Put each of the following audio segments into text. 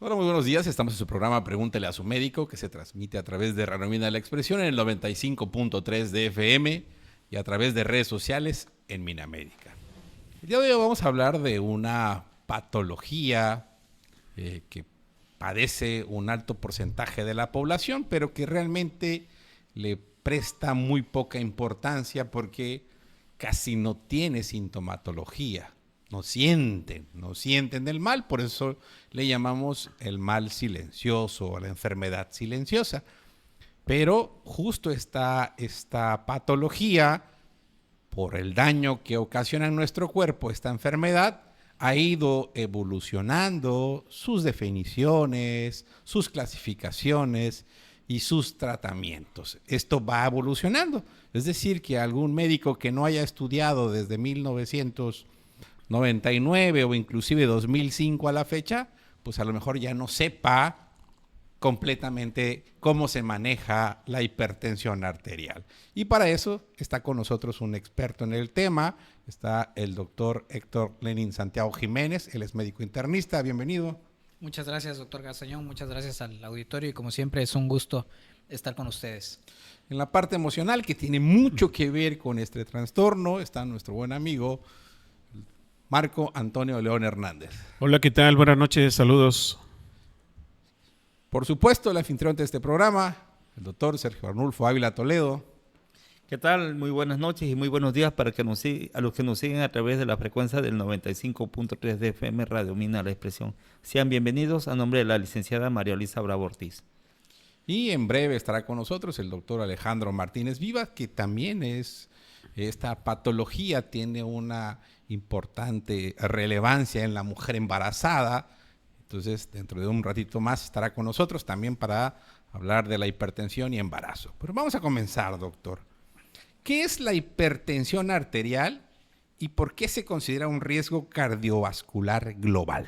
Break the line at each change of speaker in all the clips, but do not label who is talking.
Hola, muy buenos días. Estamos en su programa Pregúntele a su médico, que se transmite a través de Radio Mina de la Expresión en el 95.3 de FM y a través de redes sociales en Minamédica. El día de hoy vamos a hablar de una patología que padece un alto porcentaje de la población, pero que realmente le presta muy poca importancia porque casi no tiene sintomatología. No sienten del mal, por eso le llamamos el mal silencioso o la enfermedad silenciosa. Pero justo esta patología, por el daño que ocasiona en nuestro cuerpo esta enfermedad, ha ido evolucionando sus definiciones, sus clasificaciones y sus tratamientos. Esto va evolucionando. Es decir, que algún médico que no haya estudiado desde 1999 o inclusive 2005 a la fecha, pues a lo mejor ya no sepa completamente cómo se maneja la hipertensión arterial. Y para eso está con nosotros un experto en el tema, está el doctor Héctor Lenin Santiago Jiménez, él es médico internista, bienvenido.
Muchas gracias, doctor Gastañón, muchas gracias al auditorio y como siempre es un gusto estar con ustedes.
En la parte emocional, que tiene mucho que ver con este trastorno, está nuestro buen amigo Marco Antonio León Hernández.
Hola, ¿qué tal? Buenas noches, saludos.
Por supuesto, el anfitrión de este programa, el doctor Sergio Arnulfo Ávila Toledo.
¿Qué tal? Muy buenas noches y muy buenos días para a los que nos siguen a través de la frecuencia del 95.3 de FM Radio Mina La Expresión. Sean bienvenidos a nombre de la licenciada María Luisa Bravo Ortiz.
Y en breve estará con nosotros el doctor Alejandro Martínez Vivas, que también esta patología tiene una importante relevancia en la mujer embarazada. Entonces, dentro de un ratito más estará con nosotros también para hablar de la hipertensión y embarazo. Pero vamos a comenzar, doctor. ¿Qué es la hipertensión arterial y por qué se considera un riesgo cardiovascular global?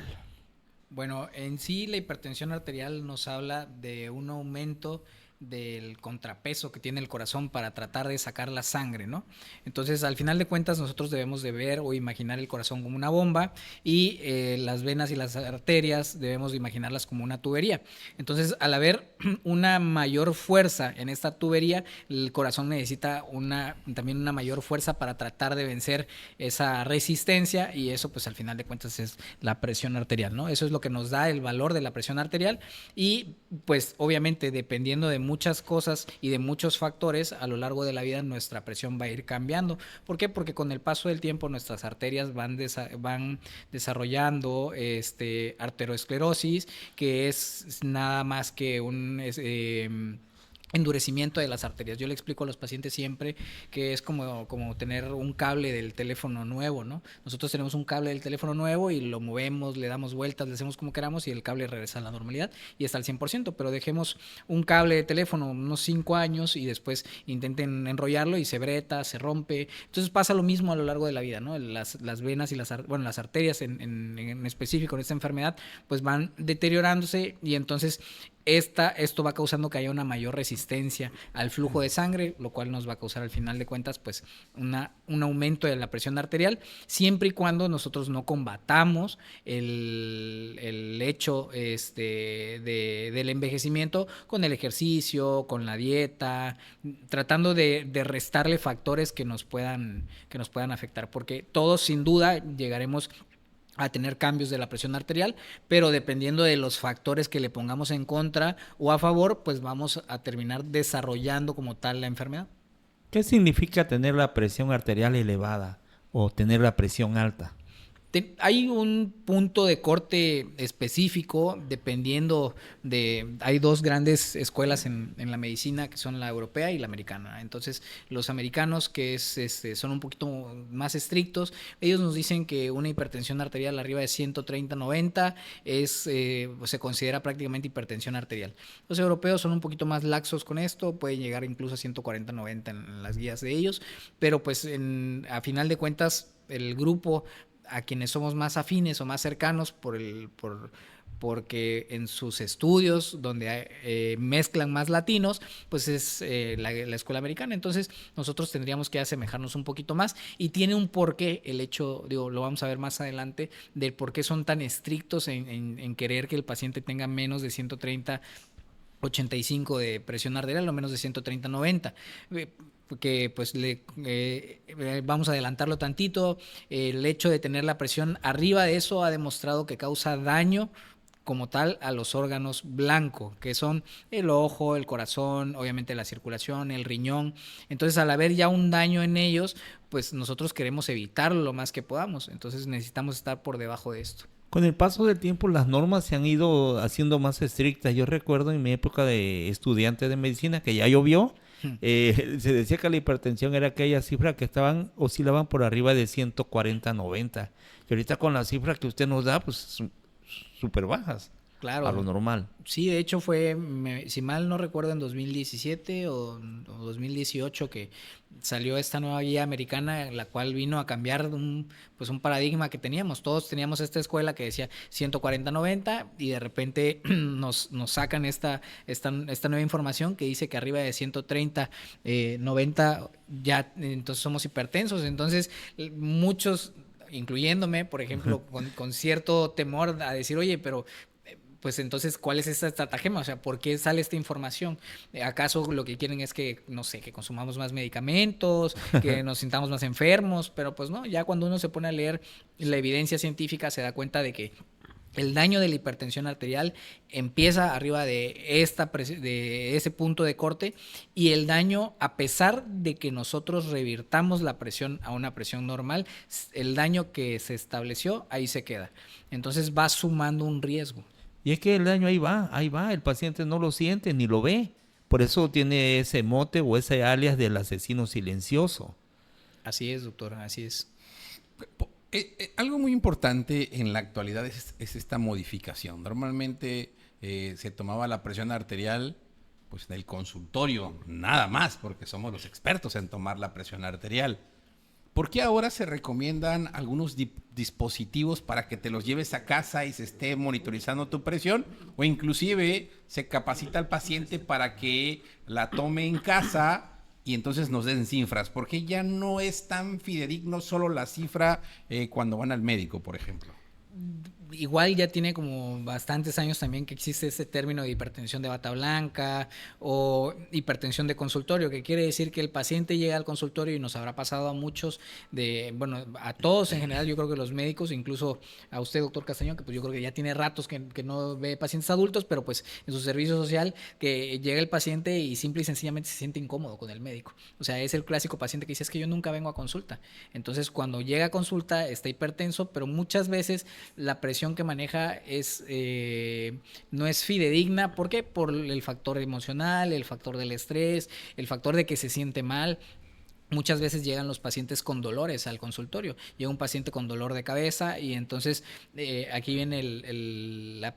Bueno, en sí la hipertensión arterial nos habla de un aumento del contrapeso que tiene el corazón para tratar de sacar la sangre, ¿no? Entonces, al final de cuentas, nosotros debemos de ver o imaginar el corazón como una bomba y las venas y las arterias debemos de imaginarlas como una tubería. Entonces, al haber una mayor fuerza en esta tubería, el corazón necesita también una mayor fuerza para tratar de vencer esa resistencia y eso, pues, al final de cuentas es la presión arterial, ¿no? Eso es lo que nos da el valor de la presión arterial y, pues, obviamente, dependiendo de muchas cosas y de muchos factores a lo largo de la vida nuestra presión va a ir cambiando. ¿Por qué? Porque con el paso del tiempo nuestras arterias van desarrollando arteriosclerosis, que es nada más que un endurecimiento de las arterias. Yo le explico a los pacientes siempre que es como tener un cable del teléfono nuevo, ¿no? Nosotros tenemos un cable del teléfono nuevo y lo movemos, le damos vueltas, le hacemos como queramos y el cable regresa a la normalidad y está al 100%, pero dejemos un cable de teléfono unos 5 años y después intenten enrollarlo y se breta, se rompe. Entonces pasa lo mismo a lo largo de la vida, ¿no? Las venas y las arterias en específico en esta enfermedad pues van deteriorándose y entonces esto va causando que haya una mayor resistencia al flujo de sangre, lo cual nos va a causar al final de cuentas pues un aumento de la presión arterial, siempre y cuando nosotros no combatamos el hecho del envejecimiento con el ejercicio, con la dieta, tratando de restarle factores que nos puedan afectar, porque todos sin duda llegaremos a tener cambios de la presión arterial, pero dependiendo de los factores que le pongamos en contra o a favor, pues vamos a terminar desarrollando como tal la enfermedad.
¿Qué significa tener la presión arterial elevada o tener la presión alta?
Hay un punto de corte específico dependiendo hay dos grandes escuelas en la medicina que son la europea y la americana. Entonces los americanos que son un poquito más estrictos, ellos nos dicen que una hipertensión arterial arriba de 130/90 se considera prácticamente hipertensión arterial. Los europeos son un poquito más laxos con esto, pueden llegar incluso a 140/90 en las guías de ellos, pero pues a final de cuentas el grupo a quienes somos más afines o más cercanos porque en sus estudios, donde mezclan más latinos, pues es la escuela americana. Entonces nosotros tendríamos que asemejarnos un poquito más, y tiene un porqué el hecho, digo, lo vamos a ver más adelante, del por qué son tan estrictos en querer que el paciente tenga menos de 130/85 de presión arterial o menos de 130/90. Que pues vamos a adelantarlo tantito. El hecho de tener la presión arriba de eso ha demostrado que causa daño como tal a los órganos blancos, que son el ojo, el corazón, obviamente la circulación, el riñón. Entonces, al haber ya un daño en ellos, pues nosotros queremos evitarlo lo más que podamos. Entonces necesitamos estar por debajo de esto.
Con el paso del tiempo, las normas se han ido haciendo más estrictas. Yo recuerdo en mi época de estudiante de medicina, que ya llovió, se decía que la hipertensión era aquella cifra que oscilaban por arriba de 140/90. Y ahorita con la cifra que usted nos da, pues súper bajas.
Claro.
A lo normal.
Sí, de hecho fue, si mal no recuerdo, en 2017 o 2018 que salió esta nueva guía americana, la cual vino a cambiar un paradigma que teníamos. Todos teníamos esta escuela que decía 140/90 y de repente nos sacan esta nueva información que dice que arriba de 130/90 ya entonces somos hipertensos. Entonces muchos, incluyéndome, por ejemplo, con cierto temor a decir, oye, pero pues entonces, ¿cuál es esta estratagema? O sea, ¿por qué sale esta información? ¿Acaso lo que quieren es que, no sé, que consumamos más medicamentos, que nos sintamos más enfermos? Pero pues no, ya cuando uno se pone a leer la evidencia científica se da cuenta de que el daño de la hipertensión arterial empieza arriba de ese punto de corte, y el daño, a pesar de que nosotros revirtamos la presión a una presión normal, el daño que se estableció ahí se queda. Entonces va sumando un riesgo.
Y es que el daño ahí va, el paciente no lo siente ni lo ve. Por eso tiene ese mote o ese alias del asesino silencioso.
Así es, doctor, así es.
Algo muy importante en la actualidad es esta modificación. Normalmente se tomaba la presión arterial pues del consultorio, nada más, porque somos los expertos en tomar la presión arterial. ¿Por qué ahora se recomiendan algunos dispositivos para que te los lleves a casa y se esté monitorizando tu presión? O inclusive se capacita al paciente para que la tome en casa y entonces nos den cifras. ¿Por qué ya no es tan fidedigno solo la cifra cuando van al médico, por ejemplo?
Igual ya tiene como bastantes años también que existe ese término de hipertensión de bata blanca o hipertensión de consultorio, que quiere decir que el paciente llega al consultorio, y nos habrá pasado a muchos, a todos en general. Yo creo que los médicos, incluso a usted, doctor Castañón, que pues yo creo que ya tiene ratos que no ve pacientes adultos, pero pues en su servicio social, que llega el paciente y simple y sencillamente se siente incómodo con el médico. O sea, es el clásico paciente que dice, es que yo nunca vengo a consulta. Entonces, cuando llega a consulta está hipertenso, pero muchas veces la presión que maneja no es fidedigna. ¿Por qué? Por el factor emocional, el factor del estrés, el factor de que se siente mal. Muchas veces llegan los pacientes con dolores al consultorio. Llega un paciente con dolor de cabeza y entonces aquí viene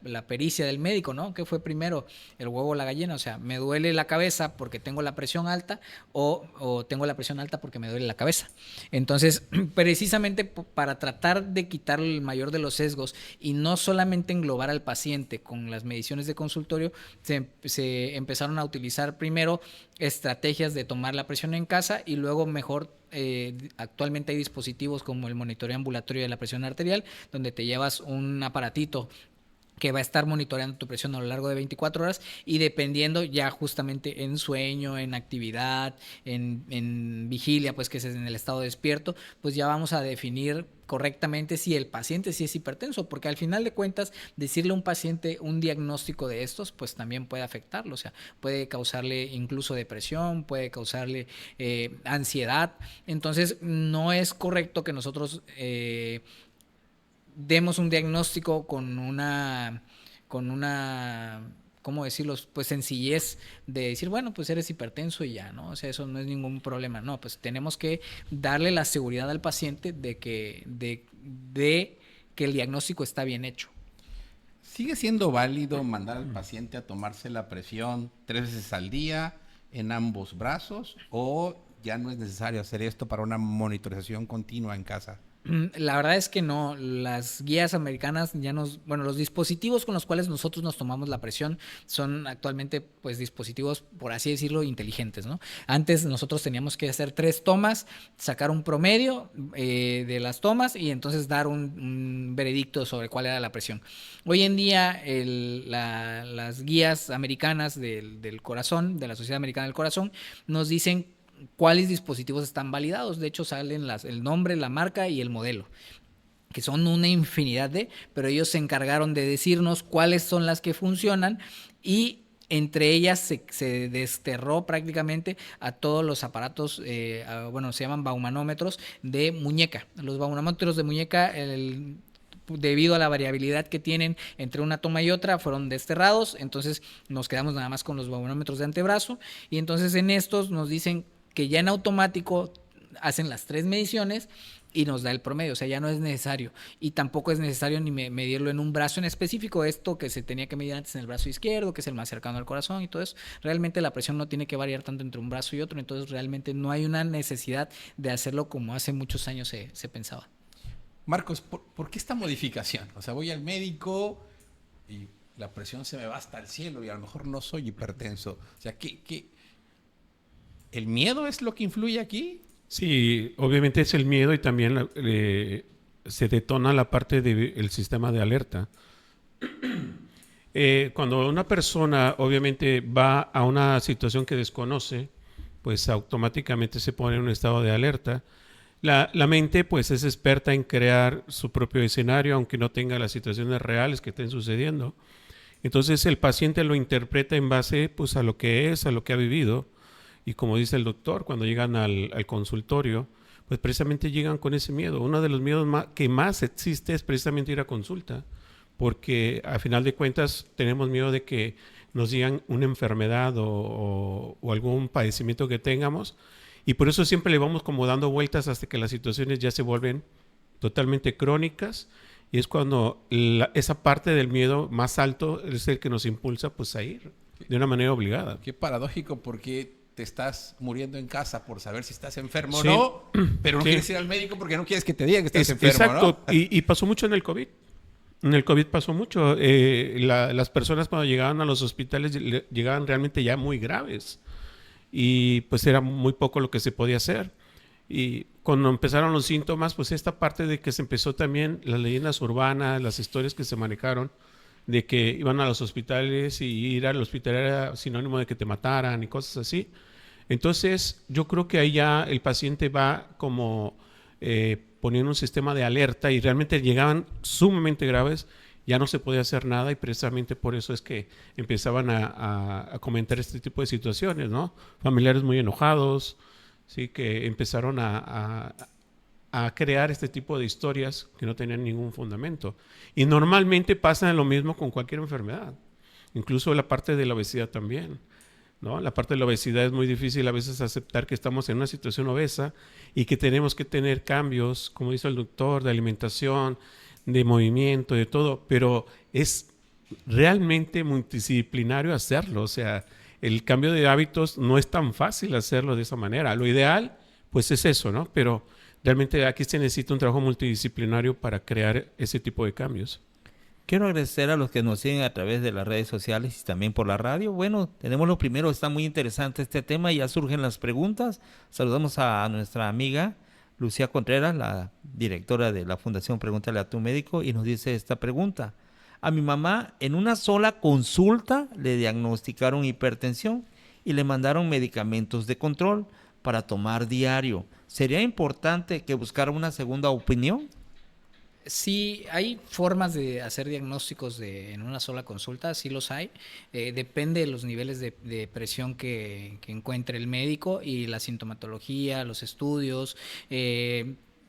la pericia del médico, ¿no? ¿Qué fue primero, el huevo o la gallina? O sea, me duele la cabeza porque tengo la presión alta o tengo la presión alta porque me duele la cabeza. Entonces, precisamente para tratar de quitar el mayor de los sesgos y no solamente englobar al paciente con las mediciones de consultorio, se empezaron a utilizar primero estrategias de tomar la presión en casa y luego mejor actualmente hay dispositivos como el monitoreo ambulatorio de la presión arterial, donde te llevas un aparatito que va a estar monitoreando tu presión a lo largo de 24 horas y dependiendo ya justamente en sueño, en actividad, en vigilia, pues que es en el estado despierto, pues ya vamos a definir correctamente si el paciente sí es hipertenso, porque al final de cuentas decirle a un paciente un diagnóstico de estos pues también puede afectarlo. O sea, puede causarle incluso depresión, puede causarle ansiedad. Entonces no es correcto que nosotros demos un diagnóstico con una, ¿cómo decirlo? Pues sencillez de decir, bueno, pues eres hipertenso y ya, ¿no? O sea, eso no es ningún problema. No, pues tenemos que darle la seguridad al paciente de que el diagnóstico está bien hecho.
¿Sigue siendo válido mandar al paciente a tomarse la presión 3 veces al día en ambos brazos o ya no es necesario hacer esto para una monitorización continua en casa?
La verdad es que no, las guías americanas bueno, los dispositivos con los cuales nosotros nos tomamos la presión son actualmente pues dispositivos, por así decirlo, inteligentes, ¿no? Antes nosotros teníamos que hacer 3 tomas, sacar un promedio de las tomas y entonces dar un veredicto sobre cuál era la presión. Hoy en día las guías americanas del corazón, de la Sociedad Americana del Corazón, nos dicen cuáles dispositivos están validados. De hecho, salen el nombre, la marca y el modelo, que son una infinidad pero ellos se encargaron de decirnos cuáles son las que funcionan y entre ellas se desterró prácticamente a todos los aparatos, bueno, se llaman baumanómetros de muñeca. Los baumanómetros de muñeca, debido a la variabilidad que tienen entre una toma y otra, fueron desterrados, entonces nos quedamos nada más con los baumanómetros de antebrazo y entonces en estos nos dicen que ya en automático hacen las 3 mediciones y nos da el promedio, o sea, ya no es necesario y tampoco es necesario ni medirlo en un brazo en específico, esto que se tenía que medir antes en el brazo izquierdo, que es el más cercano al corazón y todo eso. Realmente la presión no tiene que variar tanto entre un brazo y otro, entonces realmente no hay una necesidad de hacerlo como hace muchos años se pensaba.
Marcos, ¿por qué esta modificación? O sea, voy al médico y la presión se me va hasta el cielo y a lo mejor no soy hipertenso. O sea, ¿el miedo es lo que influye aquí?
Sí, obviamente es el miedo y también se detona la parte del sistema de alerta. Cuando una persona obviamente va a una situación que desconoce, pues automáticamente se pone en un estado de alerta. La mente pues es experta en crear su propio escenario, aunque no tenga las situaciones reales que estén sucediendo. Entonces el paciente lo interpreta en base pues a lo que es, a lo que ha vivido. Y como dice el doctor, cuando llegan al consultorio, pues precisamente llegan con ese miedo. Uno de los miedos que más existe es precisamente ir a consulta, porque a final de cuentas tenemos miedo de que nos digan una enfermedad o algún padecimiento que tengamos, y por eso siempre le vamos como dando vueltas hasta que las situaciones ya se vuelven totalmente crónicas, y es cuando esa parte del miedo más alto es el que nos impulsa pues a ir de una manera obligada.
Qué paradójico, porque te estás muriendo en casa por saber si estás enfermo o
Sí.
no, pero no
Sí.
quieres ir al médico porque no quieres que te digan que estás enfermo,
Exacto,
¿no?
y pasó mucho en el COVID. En el COVID pasó mucho. Las personas cuando llegaban a los hospitales llegaban realmente ya muy graves y pues era muy poco lo que se podía hacer. Y cuando empezaron los síntomas, pues esta parte de que se empezó también las leyendas urbanas, las historias que se manejaron de que iban a los hospitales y ir al hospital era sinónimo de que te mataran y cosas así. Entonces yo creo que ahí ya el paciente va como poniendo un sistema de alerta y realmente llegaban sumamente graves, ya no se podía hacer nada y precisamente por eso es que empezaban a comentar este tipo de situaciones, ¿no? Familiares muy enojados, ¿sí? Que empezaron a crear este tipo de historias que no tenían ningún fundamento. Y normalmente pasa lo mismo con cualquier enfermedad, incluso la parte de la obesidad también, ¿no? La parte de la obesidad es muy difícil a veces aceptar que estamos en una situación obesa y que tenemos que tener cambios, como dice el doctor, de alimentación, de movimiento, de todo, pero es realmente multidisciplinario hacerlo. O sea, el cambio de hábitos no es tan fácil hacerlo de esa manera. Lo ideal, pues es eso, ¿no? Pero realmente aquí se necesita un trabajo multidisciplinario para crear ese tipo de cambios.
Quiero agradecer a los que nos siguen a través de las redes sociales y también por la radio. Bueno, tenemos lo primero, está muy interesante este tema, ya surgen las preguntas. Saludamos a nuestra amiga Lucía Contreras, la directora de la Fundación Pregúntale a tu médico, y nos dice esta pregunta. A mi mamá en una sola consulta le diagnosticaron hipertensión y le mandaron medicamentos de control para tomar diario. ¿Sería importante que buscara una segunda opinión?
Sí, hay formas de hacer diagnósticos en una sola consulta, sí los hay. Depende de los niveles de presión que encuentre el médico y la sintomatología, los estudios.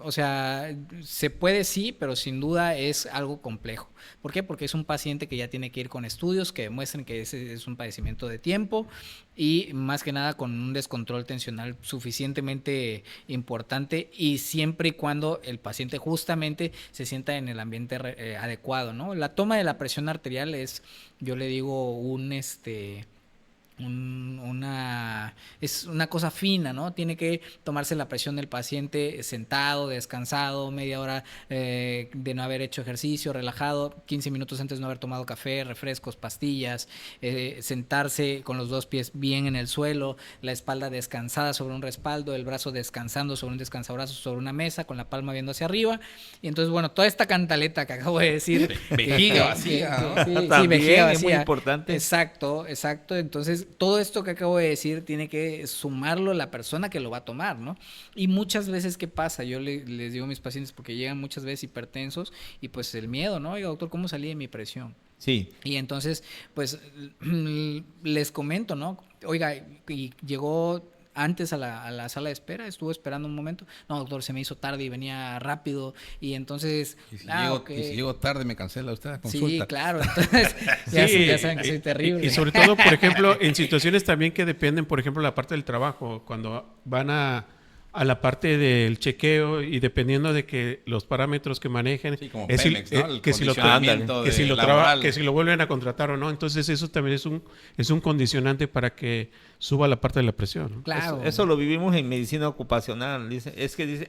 O sea, se puede sí, pero sin duda es algo complejo. ¿Por qué? Porque es un paciente que ya tiene que ir con estudios que demuestren que ese es un padecimiento de tiempo y más que nada con un descontrol tensional suficientemente importante y siempre y cuando el paciente justamente se sienta en el ambiente adecuado, ¿no? La toma de la presión arterial es, yo le digo, es una cosa fina, ¿no? Tiene que tomarse la presión del paciente sentado, descansado, media hora de no haber hecho ejercicio, relajado, 15 minutos antes de no haber tomado café, refrescos, pastillas, sentarse con los dos pies bien en el suelo, la espalda descansada sobre un respaldo, el brazo descansando sobre un descansabrazos sobre una mesa, con la palma viendo hacia arriba. Y entonces, bueno, toda esta cantaleta que acabo de decir.
Vejiga vacía, ¿no?
Sí,
También
vejiga vacía.
es muy importante.
Exacto. Entonces, todo esto que acabo de decir tiene que sumarlo la persona que lo va a tomar, ¿no? Y muchas veces, ¿qué pasa? Yo les digo a mis pacientes, porque llegan muchas veces hipertensos, y pues el miedo, ¿no? Oiga, doctor, ¿cómo salí de mi presión?
Sí.
Y entonces, pues, les comento, ¿no? Oiga, y llegó antes a la sala de espera, estuvo esperando un momento. No, doctor, se me hizo tarde y venía rápido. Y entonces,
Y si,
okay.
si llego tarde, me cancela usted la consulta.
Sí, claro. Entonces, ya saben que soy terrible.
Y sobre todo, por ejemplo, en situaciones también que dependen, por ejemplo, la parte del trabajo, cuando van a la parte del chequeo y dependiendo de que los parámetros que manejen,
Sí, como
es
Pemex, ¿no? El
que si lo
condicionamiento
que si lo
laboral.
que si lo vuelven a contratar o no. Entonces eso también es un condicionante para que suba la parte de la presión, ¿no?
Claro.
Eso lo vivimos en medicina ocupacional. Dice,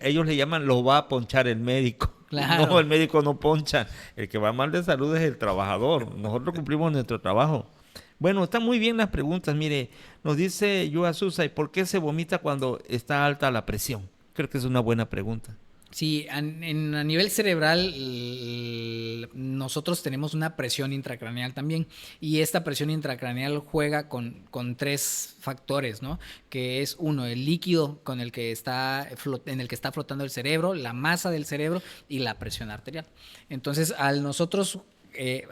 ellos le llaman lo va a ponchar el médico.
Claro.
No, el médico no poncha. El que va mal de salud es el trabajador. Nosotros cumplimos nuestro trabajo. Bueno, están muy bien las preguntas. Mire, nos dice Yua Susa, ¿y por qué se vomita cuando está alta la presión? Creo que es una buena pregunta.
Sí, a nivel cerebral nosotros tenemos una presión intracraneal también, y esta presión intracraneal juega con 3 factores, ¿no? Que es uno, el líquido en el que está flotando el cerebro, la masa del cerebro y la presión arterial. Entonces, al nosotros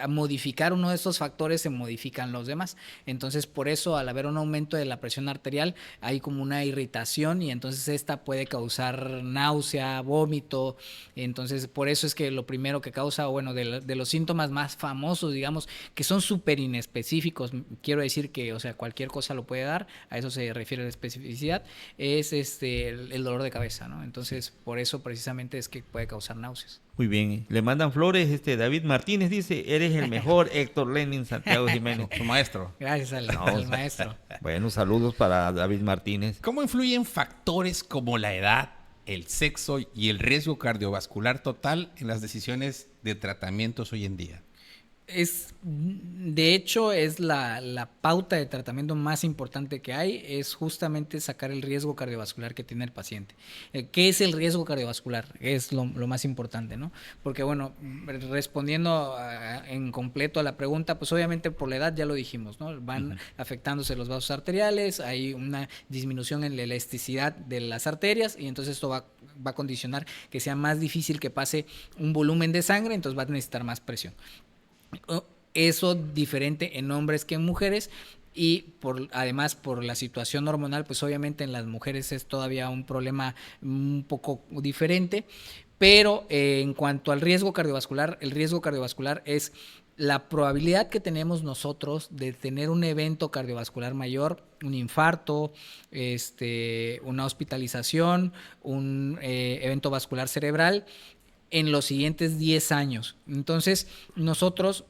a modificar uno de estos factores, se modifican los demás. Entonces, por eso, al haber un aumento de la presión arterial, hay como una irritación, y entonces esta puede causar náusea, vómito. Entonces, por eso es que lo primero que causa, bueno, de los síntomas más famosos, digamos, que son súper inespecíficos, quiero decir que, o sea, cualquier cosa lo puede dar, a eso se refiere la especificidad, es el dolor de cabeza, ¿no? Entonces, por eso precisamente es que puede causar náuseas.
Muy bien. Le mandan flores. David Martínez dice, eres el mejor Héctor Lenin Santiago Jiménez.
Su maestro.
Gracias al maestro.
Bueno, saludos para David Martínez.
¿Cómo influyen factores como la edad, el sexo y el riesgo cardiovascular total en las decisiones de tratamientos hoy en día?
De hecho, es la pauta de tratamiento más importante que hay, es justamente sacar el riesgo cardiovascular que tiene el paciente. ¿Qué es el riesgo cardiovascular? Es lo más importante, ¿no? Porque, bueno, respondiendo en completo a la pregunta, pues obviamente por la edad ya lo dijimos, ¿no? Van afectándose los vasos arteriales, hay una disminución en la elasticidad de las arterias, y entonces esto va a condicionar que sea más difícil que pase un volumen de sangre, entonces va a necesitar más presión. Eso diferente en hombres que en mujeres, y además por la situación hormonal, pues obviamente en las mujeres es todavía un problema un poco diferente. Pero en cuanto al riesgo cardiovascular, el riesgo cardiovascular es la probabilidad que tenemos nosotros de tener un evento cardiovascular mayor, un infarto, una hospitalización, un evento vascular cerebral en los siguientes 10 años. Entonces, nosotros,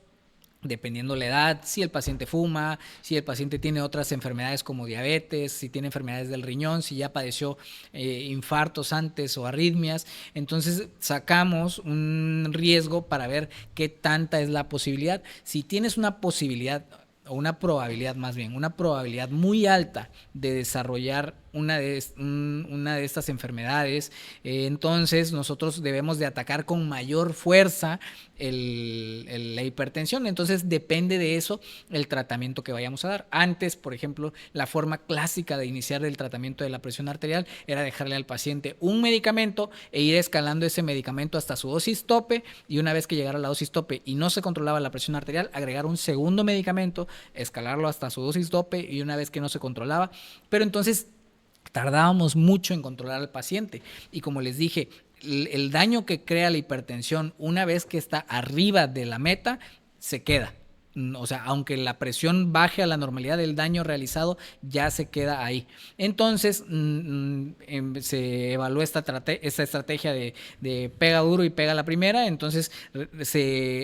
dependiendo la edad, si el paciente fuma, si el paciente tiene otras enfermedades como diabetes, si tiene enfermedades del riñón, si ya padeció infartos antes o arritmias, entonces sacamos un riesgo para ver qué tanta es la posibilidad. Si tienes una posibilidad, o una probabilidad más bien, una probabilidad muy alta de desarrollar una de estas enfermedades, entonces nosotros debemos de atacar con mayor fuerza la hipertensión. Entonces depende de eso el tratamiento que vayamos a dar. Antes, por ejemplo, la forma clásica de iniciar el tratamiento de la presión arterial era dejarle al paciente un medicamento e ir escalando ese medicamento hasta su dosis tope, y una vez que llegara a la dosis tope y no se controlaba la presión arterial, agregar un segundo medicamento, escalarlo hasta su dosis tope, y una vez que no se controlaba, pero entonces tardábamos mucho en controlar al paciente. Y como les dije, el daño que crea la hipertensión una vez que está arriba de la meta, se queda. O sea, aunque la presión baje a la normalidad, el daño realizado ya se queda ahí. Entonces, se evaluó esta estrategia de pega duro y pega la primera. Entonces,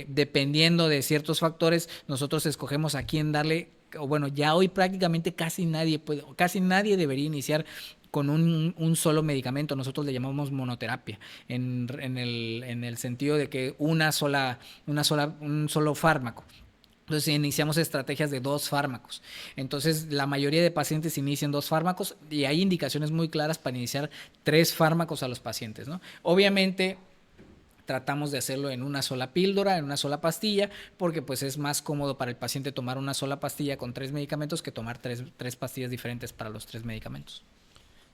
dependiendo de ciertos factores, nosotros escogemos a quién darle o bueno, ya hoy prácticamente casi nadie debería iniciar con un solo medicamento. Nosotros le llamamos monoterapia, en el sentido de que un solo fármaco. Entonces iniciamos estrategias de 2 fármacos. Entonces la mayoría de pacientes inician 2 fármacos y hay indicaciones muy claras para iniciar 3 fármacos a los pacientes, ¿no? Obviamente tratamos de hacerlo en una sola píldora, en una sola pastilla, porque pues es más cómodo para el paciente tomar una sola pastilla con 3 medicamentos que tomar tres pastillas diferentes para los 3 medicamentos.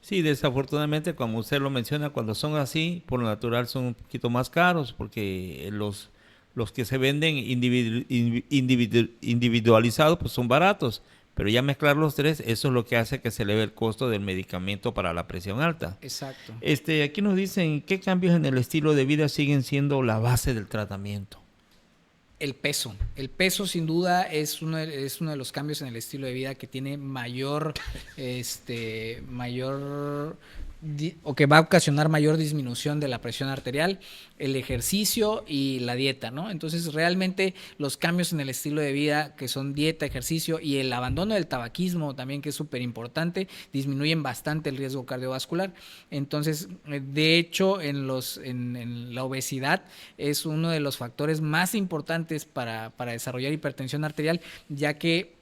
Sí, desafortunadamente, como usted lo menciona, cuando son así, por lo natural son un poquito más caros, porque los que se venden individualizados pues son baratos, pero ya mezclar los 3, eso es lo que hace que se eleve el costo del medicamento para la presión alta.
Exacto.
Aquí nos dicen, ¿qué cambios en el estilo de vida siguen siendo la base del tratamiento?
El peso. El peso sin duda es uno de los cambios en el estilo de vida que tiene o que va a ocasionar mayor disminución de la presión arterial, el ejercicio y la dieta, ¿no? Entonces realmente los cambios en el estilo de vida, que son dieta, ejercicio y el abandono del tabaquismo también, que es súper importante, disminuyen bastante el riesgo cardiovascular. Entonces, de hecho, en la obesidad es uno de los factores más importantes para desarrollar hipertensión arterial, ya que,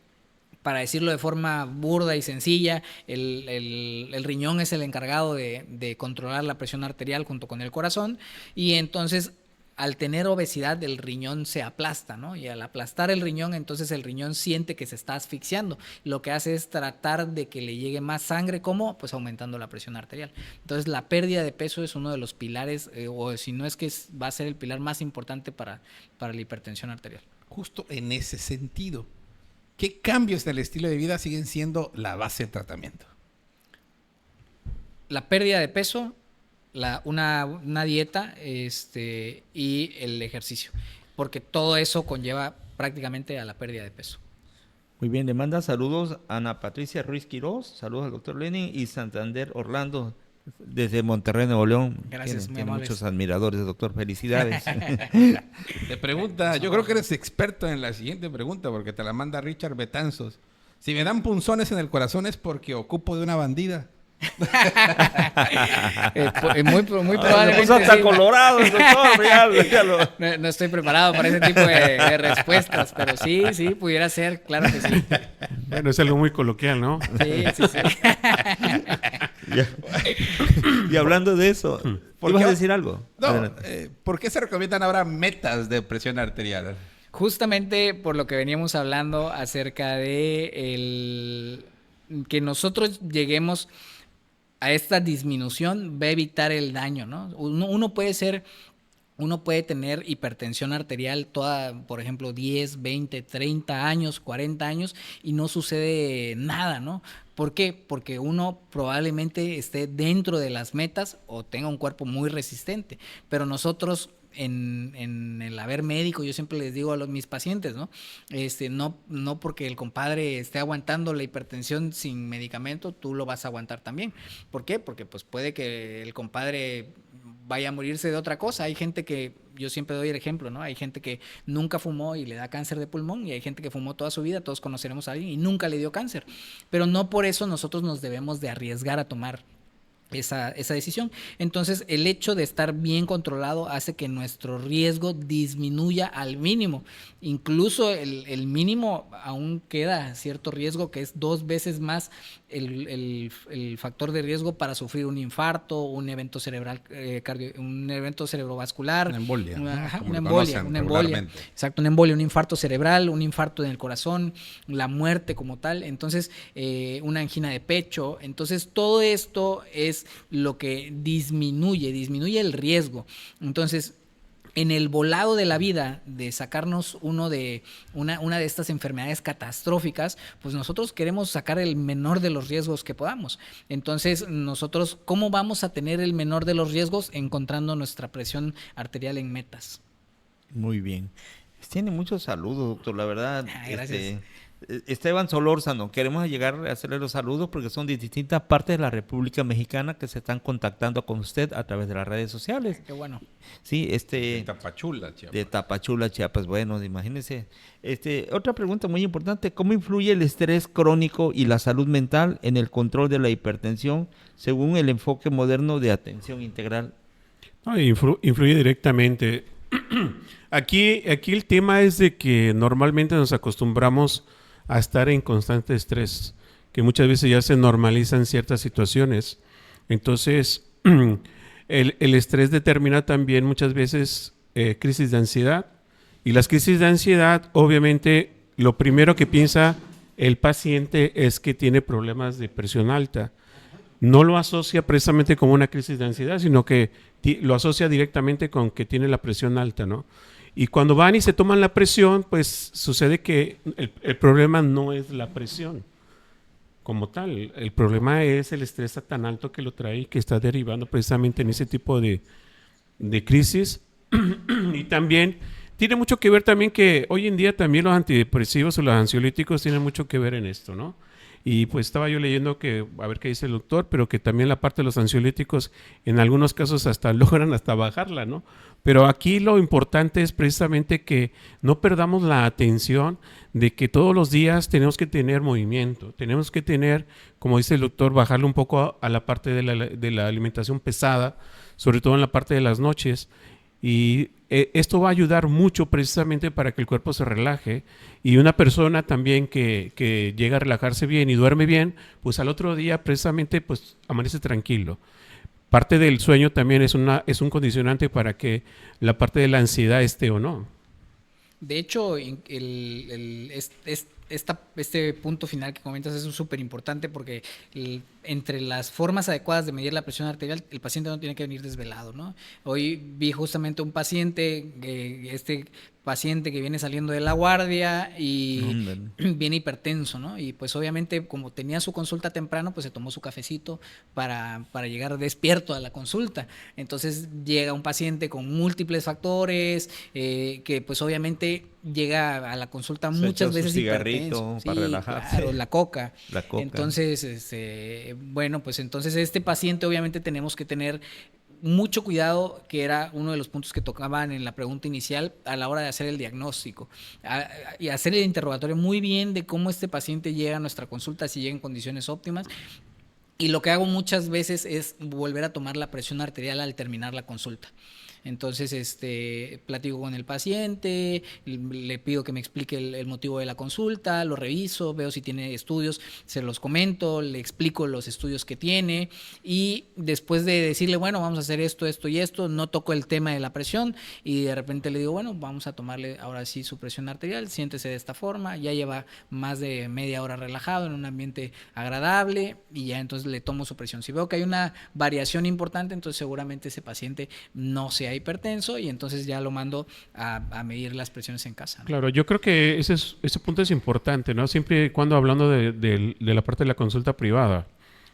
para decirlo de forma burda y sencilla, el riñón es el encargado de controlar la presión arterial junto con el corazón, y entonces al tener obesidad el riñón se aplasta, ¿no? Y al aplastar el riñón, entonces el riñón siente que se está asfixiando. Lo que hace es tratar de que le llegue más sangre, ¿cómo? Pues aumentando la presión arterial. Entonces la pérdida de peso es uno de los pilares, o si no es que va a ser el pilar más importante para la hipertensión arterial.
Justo en ese sentido, ¿qué cambios en el estilo de vida siguen siendo la base del tratamiento?
La pérdida de peso, una dieta y el ejercicio, porque todo eso conlleva prácticamente a la pérdida de peso.
Muy bien, le manda saludos a Ana Patricia Ruiz Quiroz, saludos al doctor Lenin, y Santander Orlando, desde Monterrey, Nuevo León.
Gracias,
tiene muchos admiradores, doctor, felicidades.
Te pregunta, yo creo que eres experto en la siguiente pregunta, porque te la manda Richard Betanzos. Si me dan punzones en el corazón es porque ocupo de una bandida.
Muy probablemente.
Hasta sí. Colorado, doctor.
No estoy preparado para ese tipo de respuestas, pero sí, pudiera ser, claro que sí.
Bueno, es algo muy coloquial, ¿no?
Sí.
Y hablando de eso, ¿ibas a decir algo?
No, ¿por qué se recomiendan ahora metas de presión arterial?
Justamente por lo que veníamos hablando acerca de que nosotros lleguemos a esta disminución, va a evitar el daño, ¿no? Uno puede tener hipertensión arterial por ejemplo, 10, 20, 30 años, 40 años y no sucede nada, ¿no? ¿Por qué? Porque uno probablemente esté dentro de las metas o tenga un cuerpo muy resistente, pero nosotros en el haber médico, yo siempre les digo a mis pacientes, ¿no? No porque el compadre esté aguantando la hipertensión sin medicamento, tú lo vas a aguantar también. ¿Por qué? Porque pues puede que el compadre vaya a morirse de otra cosa. Hay gente que, yo siempre doy el ejemplo, ¿no? Hay gente que nunca fumó y le da cáncer de pulmón, y hay gente que fumó toda su vida, todos conoceremos a alguien y nunca le dio cáncer. Pero no por eso nosotros nos debemos de arriesgar a tomar esa decisión. Entonces, el hecho de estar bien controlado hace que nuestro riesgo disminuya al mínimo. Incluso el mínimo aún queda cierto riesgo, que es 2 veces más el factor de riesgo para sufrir un infarto, un evento cerebral, un evento cerebrovascular,
una embolia,
una embolia, exacto, una embolia, un infarto cerebral, un infarto en el corazón, la muerte como tal. Entonces, una angina de pecho. Entonces, todo esto es lo que disminuye el riesgo. Entonces, en el volado de la vida, de sacarnos una de estas enfermedades catastróficas, pues nosotros queremos sacar el menor de los riesgos que podamos. Entonces, nosotros, ¿cómo vamos a tener el menor de los riesgos? Encontrando nuestra presión arterial en metas.
Muy bien. Tiene muchos saludos, doctor, la verdad.
Gracias.
Esteban Solórzano, queremos llegar a hacerle los saludos porque son de distintas partes de la República Mexicana que se están contactando con usted a través de las redes sociales.
Qué bueno.
Sí,
De Tapachula, Chiapas.
de Tapachula, Chiapas. Bueno, imagínense. Otra pregunta muy importante, ¿cómo influye el estrés crónico y la salud mental en el control de la hipertensión según el enfoque moderno de atención integral?
No, influye directamente. Aquí el tema es de que normalmente nos acostumbramos a estar en constante estrés, que muchas veces ya se normalizan ciertas situaciones. Entonces, el estrés determina también muchas veces crisis de ansiedad. Y las crisis de ansiedad, obviamente, lo primero que piensa el paciente es que tiene problemas de presión alta. No lo asocia precisamente como una crisis de ansiedad, sino que lo asocia directamente con que tiene la presión alta, ¿no? Y cuando van y se toman la presión, pues sucede que el problema no es la presión como tal. El problema es el estrés tan alto que lo trae y que está derivando precisamente en ese tipo de crisis. Y también tiene mucho que ver también que hoy en día también los antidepresivos o los ansiolíticos tienen mucho que ver en esto, ¿no? Y pues estaba yo leyendo que, a ver qué dice el doctor, pero que también la parte de los ansiolíticos en algunos casos hasta logran hasta bajarla, ¿no? Pero aquí lo importante es precisamente que no perdamos la atención de que todos los días tenemos que tener movimiento, tenemos que tener, como dice el doctor, bajarle un poco a la parte de la alimentación pesada, sobre todo en la parte de las noches. Y esto va a ayudar mucho precisamente para que el cuerpo se relaje, y una persona también que llega a relajarse bien y duerme bien, pues al otro día precisamente pues amanece tranquilo. Parte del sueño también es un condicionante para que la parte de la ansiedad esté o no.
De hecho, este punto final que comentas es súper importante porque entre las formas adecuadas de medir la presión arterial, el paciente no tiene que venir desvelado, ¿no? Hoy vi justamente un paciente, paciente que viene saliendo de la guardia y viene hipertenso, ¿no? Y pues obviamente como tenía su consulta temprano, pues se tomó su cafecito para llegar despierto a la consulta. Entonces llega un paciente con múltiples factores, que pues obviamente llega a la consulta muchas veces
cigarrito para relajarse.
Claro, la coca.
La coca.
Entonces, bueno, pues entonces este paciente obviamente tenemos que tener mucho cuidado, que era uno de los puntos que tocaban en la pregunta inicial a la hora de hacer el diagnóstico y hacer el interrogatorio muy bien de cómo este paciente llega a nuestra consulta, si llega en condiciones óptimas. Y lo que hago muchas veces es volver a tomar la presión arterial al terminar la consulta. Entonces, platico con el paciente, le pido que me explique el motivo de la consulta, lo reviso, veo si tiene estudios, se los comento, le explico los estudios que tiene, y después de decirle, bueno, vamos a hacer esto, esto y esto, no toco el tema de la presión, y de repente le digo, bueno, vamos a tomarle ahora sí su presión arterial, siéntese de esta forma, ya lleva más de media hora relajado en un ambiente agradable, y ya entonces le tomo su presión. Si veo que hay una variación importante, entonces seguramente ese paciente no se hipertenso, y entonces ya lo mando a medir las presiones en casa, ¿no?
Claro, yo creo que ese punto es importante, ¿no? Siempre y cuando hablando de la parte de la consulta privada,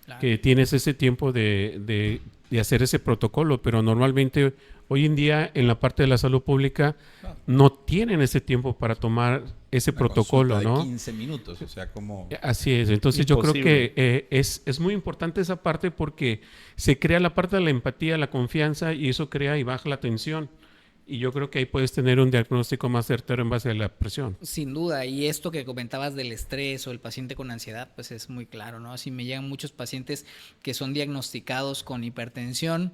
claro, que tienes ese tiempo de hacer ese protocolo, pero normalmente hoy en día en la parte de la salud pública no tienen ese tiempo para tomar ese protocolo, ¿no?
15 minutos, o sea, como...
Así es, entonces imposible. Yo creo que es muy importante esa parte porque se crea la parte de la empatía, la confianza, y eso crea y baja la tensión. Y yo creo que ahí puedes tener un diagnóstico más certero en base a la presión.
Sin duda, y esto que comentabas del estrés o el paciente con ansiedad, pues es muy claro, ¿no? Así me llegan muchos pacientes que son diagnosticados con hipertensión,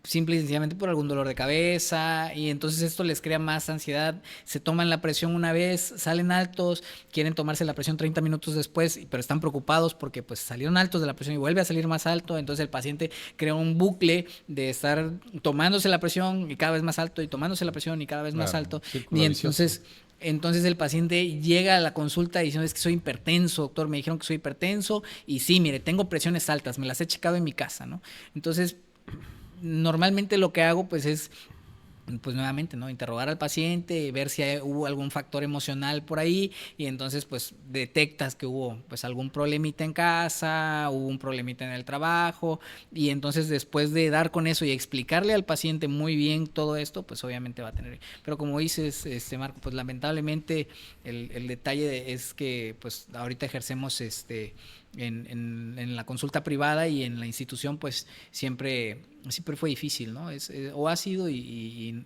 simple y sencillamente por algún dolor de cabeza, y entonces esto les crea más ansiedad, se toman la presión una vez, salen altos, quieren tomarse la presión 30 minutos después, pero están preocupados porque pues salieron altos de la presión y vuelve a salir más alto, entonces el paciente crea un bucle de estar tomándose la presión y cada vez más alto, y tomándose la presión y cada vez más alto, y entonces el paciente llega a la consulta diciendo, es que soy hipertenso, doctor, me dijeron que soy hipertenso, y sí, mire, tengo presiones altas, me las he checado en mi casa, ¿no? Entonces, normalmente lo que hago pues es pues nuevamente, ¿no? Interrogar al paciente, ver si hubo algún factor emocional por ahí y entonces pues detectas que hubo pues algún problemita en casa, hubo un problemita en el trabajo y entonces después de dar con eso y explicarle al paciente muy bien todo esto, pues obviamente va a tener. Pero como dices, Marco, pues lamentablemente el detalle es que pues ahorita ejercemos en la consulta privada y en la institución pues siempre fue difícil, ¿no? O ha sido y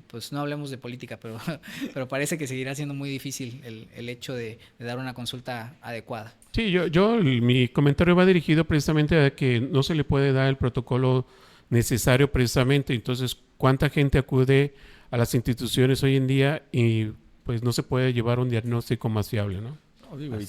pues no hablemos de política, pero parece que seguirá siendo muy difícil el hecho de dar una consulta adecuada.
Sí, mi comentario va dirigido precisamente a que no se le puede dar el protocolo necesario precisamente. Entonces, ¿cuánta gente acude a las instituciones hoy en día y pues no se puede llevar un diagnóstico más fiable, ¿no?
No, digo, y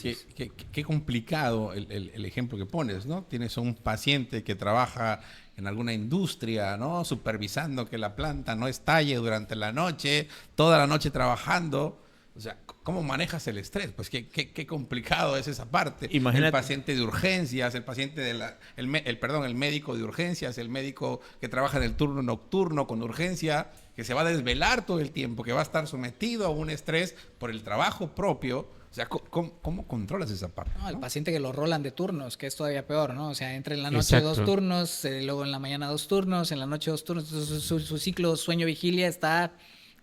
qué complicado el ejemplo que pones, ¿no? Tienes un paciente que trabaja en alguna industria, ¿no? Supervisando que la planta no estalle durante la noche, toda la noche trabajando. O sea, ¿cómo manejas el estrés? Pues qué complicado es esa parte.
Imagínate.
El paciente de urgencias, el paciente el médico de urgencias, el médico que trabaja en el turno nocturno con urgencia, que se va a desvelar todo el tiempo, que va a estar sometido a un estrés por el trabajo propio. O sea, ¿cómo controlas esa parte?
No, el paciente que lo rolan de turnos, que es todavía peor, ¿no? O sea, entra en la noche
Exacto.
2 turnos, luego en la mañana 2 turnos, en la noche 2 turnos. Entonces, su ciclo sueño-vigilia está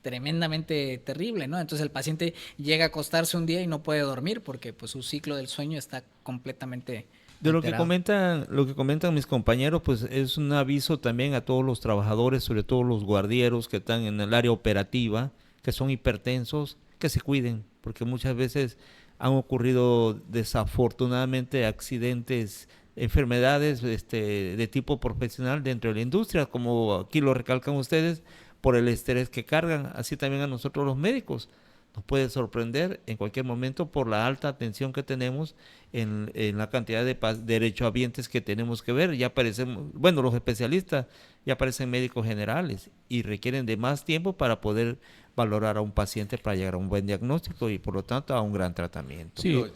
tremendamente terrible, ¿no? Entonces el paciente llega a acostarse un día y no puede dormir porque pues su ciclo del sueño está completamente
De lo que
alterado.
comentan mis compañeros, pues es un aviso también a todos los trabajadores, sobre todo los guardieros que están en el área operativa, que son hipertensos, que se cuiden, porque muchas veces han ocurrido desafortunadamente accidentes, enfermedades de tipo profesional dentro de la industria, como aquí lo recalcan ustedes, por el estrés que cargan, así también a nosotros los médicos. Nos puede sorprender en cualquier momento por la alta atención que tenemos en la cantidad de derechohabientes que tenemos que ver. Ya aparecemos, bueno, los especialistas ya aparecen médicos generales y requieren de más tiempo para poder valorar a un paciente para llegar a un buen diagnóstico y por lo tanto a un gran tratamiento.
Sí.
Pero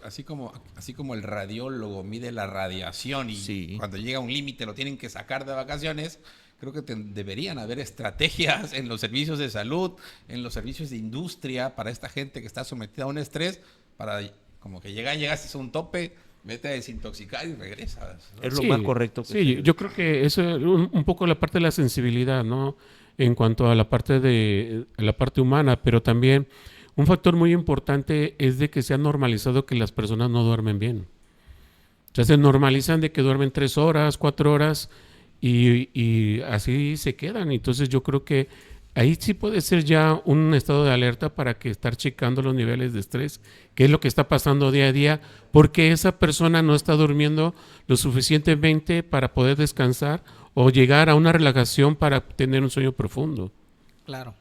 así como el radiólogo mide la radiación y
Sí.
cuando llega a un límite lo tienen que sacar de vacaciones, creo que deberían haber estrategias en los servicios de salud, en los servicios de industria para esta gente que está sometida a un estrés, para como que llegaste a un tope, vete a desintoxicar y regresas, ¿no?
Es lo
Sí,
más correcto que
sí, yo creo que eso es un poco la parte de la sensibilidad, ¿no? En cuanto a la parte humana, pero también un factor muy importante es de que se ha normalizado que las personas no duermen bien. O sea, se normalizan de que duermen 3 horas, 4 horas y así se quedan. Entonces yo creo que ahí sí puede ser ya un estado de alerta para que estar checando los niveles de estrés, qué es lo que está pasando día a día, porque esa persona no está durmiendo lo suficientemente para poder descansar o llegar a una relajación para tener un sueño profundo.
Claro.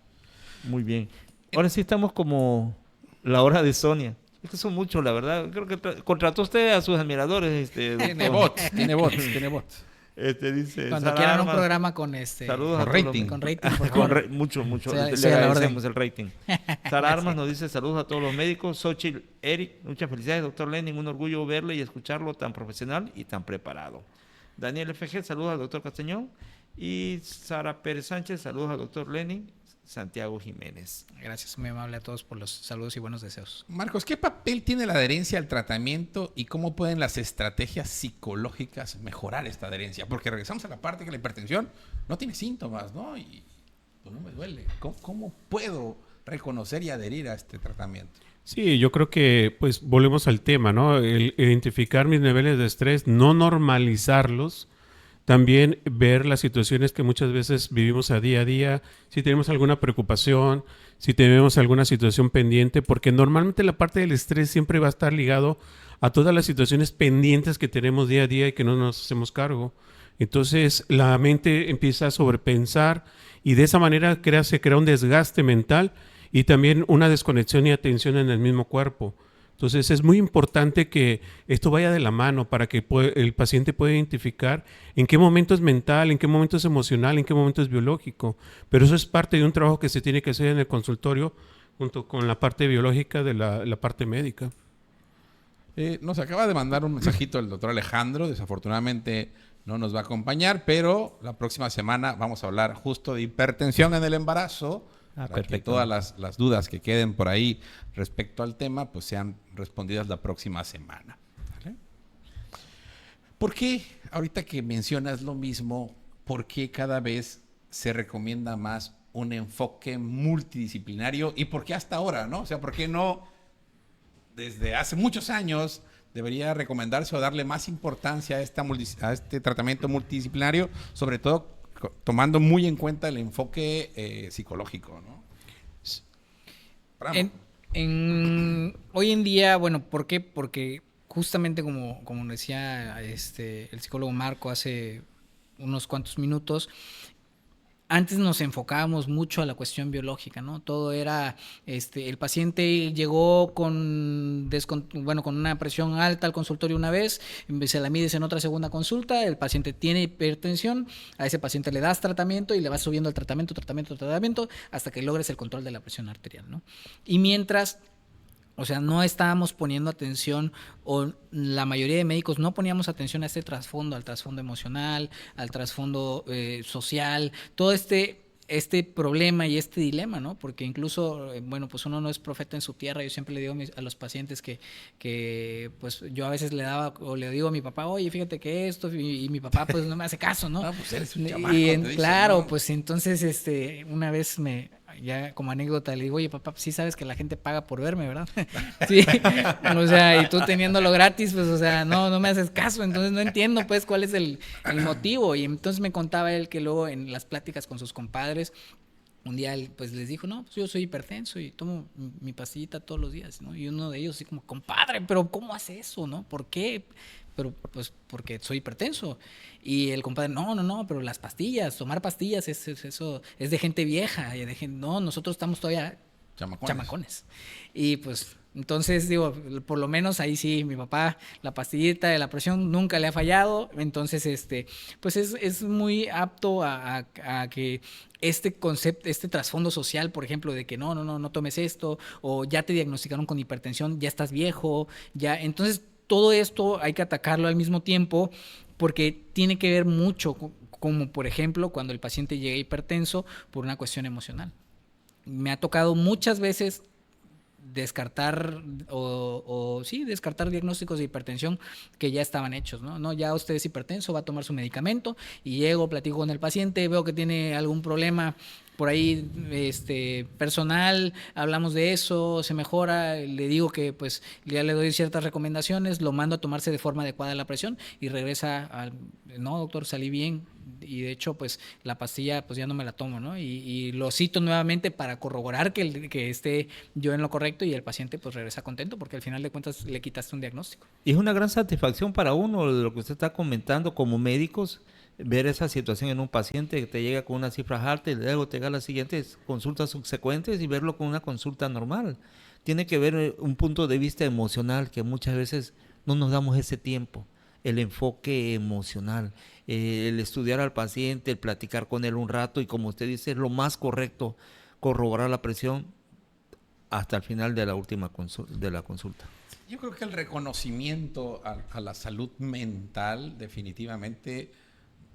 Muy bien. Ahora sí estamos como la hora de Sonia. Estos son muchos, la verdad. Creo que contrató usted a sus admiradores.
Tiene
doctor.
bots, tiene bots.
Dice
Cuando
Sara
quieran un
Armas,
programa con
saludos
con
a todos los-
rating.
con rating, por
Con
favor.
mucho.
Sí,
Le
sí, a la
agradecemos
orden.
el rating. Sara Armas nos dice saludos a todos los médicos. Xochitl, Eric, muchas felicidades, doctor Lenin. Un orgullo verle y escucharlo tan profesional y tan preparado. Daniel FG, saludos al doctor Castañón. Y Sara Pérez Sánchez, saludos al doctor Lenin. Santiago Jiménez.
Gracias, muy amable a todos por los saludos y buenos deseos.
Marcos, ¿qué papel tiene la adherencia al tratamiento y cómo pueden las estrategias psicológicas mejorar esta adherencia? Porque regresamos a la parte que la hipertensión no tiene síntomas, ¿no? Y pues no me duele. ¿Cómo puedo reconocer y adherir a este tratamiento?
Sí, yo creo que pues volvemos al tema, ¿no? El identificar mis niveles de estrés, no normalizarlos. También ver las situaciones que muchas veces vivimos a día, si tenemos alguna preocupación, si tenemos alguna situación pendiente, porque normalmente la parte del estrés siempre va a estar ligado a todas las situaciones pendientes que tenemos día a día y que no nos hacemos cargo. Entonces la mente empieza a sobrepensar y de esa manera se crea un desgaste mental y también una desconexión y atención en el mismo cuerpo. Entonces es muy importante que esto vaya de la mano para que el paciente pueda identificar en qué momento es mental, en qué momento es emocional, en qué momento es biológico. Pero eso es parte de un trabajo que se tiene que hacer en el consultorio junto con la parte biológica de la parte médica.
Nos acaba de mandar un mensajito el doctor Alejandro. Desafortunadamente no nos va a acompañar, pero la próxima semana vamos a hablar justo de hipertensión en el embarazo, para que
Perfecto.
todas las dudas que queden por ahí respecto al tema pues sean respondidas la próxima semana. ¿Vale? ¿Por qué, ahorita que mencionas lo mismo, por qué cada vez se recomienda más un enfoque multidisciplinario y por qué hasta ahora, ¿no? O sea, ¿por qué no desde hace muchos años debería recomendarse o darle más importancia a este tratamiento multidisciplinario, sobre todo tomando muy en cuenta el enfoque psicológico, ¿no?
Hoy en día, bueno, ¿por qué? Porque justamente como decía el psicólogo Marco hace unos cuantos minutos, antes nos enfocábamos mucho a la cuestión biológica, ¿no? Todo era, el paciente llegó con una presión alta al consultorio una vez, se la mides en otra segunda consulta, el paciente tiene hipertensión, a ese paciente le das tratamiento y le vas subiendo el tratamiento, hasta que logres el control de la presión arterial, ¿no? Y mientras... O sea, no estábamos poniendo atención, o la mayoría de médicos no poníamos atención a este trasfondo, al trasfondo emocional, al trasfondo social, todo este problema y este dilema, ¿no? Porque incluso, bueno, pues uno no es profeta en su tierra. Yo siempre le digo a los pacientes que pues yo a veces le digo a mi papá, oye, fíjate que esto, y mi papá pues no me hace caso, ¿no?
No, pues eres un chamaco,
Y
te dice,
claro,
¿no?
pues entonces una vez ya como anécdota le digo, oye papá, sí sabes que la gente paga por verme, ¿verdad? Sí, o sea, y tú teniéndolo gratis, pues o sea, no me haces caso, entonces no entiendo pues cuál es el motivo. Y entonces me contaba él que luego en las pláticas con sus compadres, un día él pues les dijo, no, pues yo soy hipertenso y tomo mi pastillita todos los días, ¿no? Y uno de ellos así como, compadre, pero ¿cómo hace eso, no? ¿Por qué? Pero pues porque soy hipertenso. Y el compadre, no, pero las pastillas, tomar pastillas, eso es de gente vieja. No, nosotros estamos todavía chamacones. Y pues, entonces digo, por lo menos ahí sí, mi papá, la pastillita de la presión nunca le ha fallado. Entonces, pues es muy apto a que este concepto, este trasfondo social, por ejemplo, de que no tomes esto, o ya te diagnosticaron con hipertensión, ya estás viejo, ya, entonces todo esto hay que atacarlo al mismo tiempo, porque tiene que ver mucho, como por ejemplo cuando el paciente llega hipertenso por una cuestión emocional. Me ha tocado muchas veces descartar descartar diagnósticos de hipertensión que ya estaban hechos, ¿no? No, ya usted es hipertenso, va a tomar su medicamento, y llego, platico con el paciente, veo que tiene algún problema por ahí personal, hablamos de eso, se mejora, le digo que pues ya le doy ciertas recomendaciones, lo mando a tomarse de forma adecuada la presión y regresa no doctor, salí bien, y de hecho pues la pastilla pues ya no me la tomo, ¿no? Y lo cito nuevamente para corroborar que esté yo en lo correcto, y el paciente pues regresa contento porque al final de cuentas le quitaste un diagnóstico.
Y es una gran satisfacción para uno de lo que usted está comentando como médicos, ver esa situación en un paciente que te llega con unas cifras altas y luego te llega a las siguientes consultas subsecuentes y verlo con una consulta normal. Tiene que ver un punto de vista emocional que muchas veces no nos damos ese tiempo, el enfoque emocional, el estudiar al paciente, el platicar con él un rato, y como usted dice, es lo más correcto, corroborar la presión hasta el final de la última consulta.
Yo creo que el reconocimiento a la salud mental definitivamente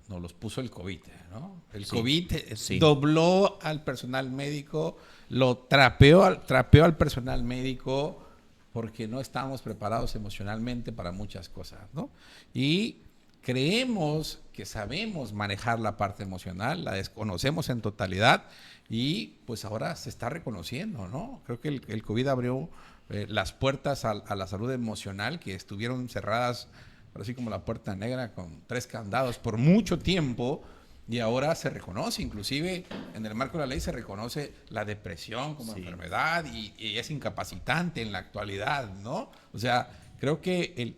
nos los puso el COVID, ¿no? El COVID dobló al personal médico, lo trapeó al personal médico, porque no estábamos preparados emocionalmente para muchas cosas, ¿no? Y creemos que sabemos manejar la parte emocional, la desconocemos en totalidad, y pues ahora se está reconociendo, ¿no? Creo que el COVID abrió las puertas a la salud emocional, que estuvieron cerradas, así como la puerta negra, con 3 candados por mucho tiempo, y ahora se reconoce, inclusive en el marco de la ley se reconoce la depresión como enfermedad, y es incapacitante en la actualidad, ¿no? O sea, creo que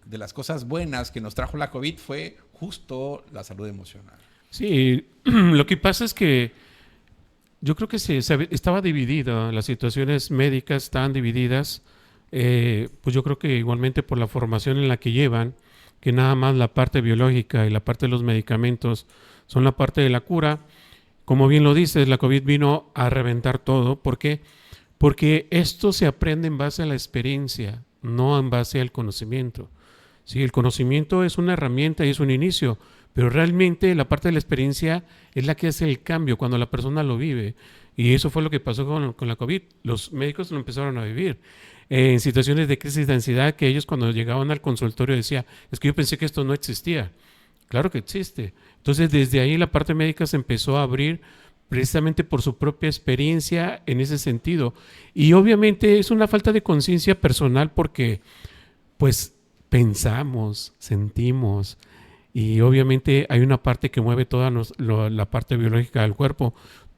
de las cosas buenas que nos trajo la COVID fue justo la salud emocional.
Sí, lo que pasa es que yo creo que estaba dividida, las situaciones médicas estaban divididas, pues yo creo que igualmente por la formación en la que llevan, que nada más la parte biológica y la parte de los medicamentos son la parte de la cura. Como bien lo dices, la COVID vino a reventar todo. ¿Por qué? Porque esto se aprende en base a la experiencia, no en base al conocimiento. Sí, el conocimiento es una herramienta y es un inicio, pero realmente la parte de la experiencia es la que hace el cambio cuando la persona lo vive. Y eso fue lo que pasó con la COVID. Los médicos lo empezaron a vivir. En situaciones de crisis de ansiedad, que ellos cuando llegaban al consultorio decían, es que yo pensé que esto no existía. Claro que existe. Entonces, desde ahí la parte médica se empezó a abrir precisamente por su propia experiencia en ese sentido. Y obviamente es una falta de conciencia personal porque, pues, pensamos, sentimos, y obviamente hay una parte que mueve toda la parte biológica del cuerpo.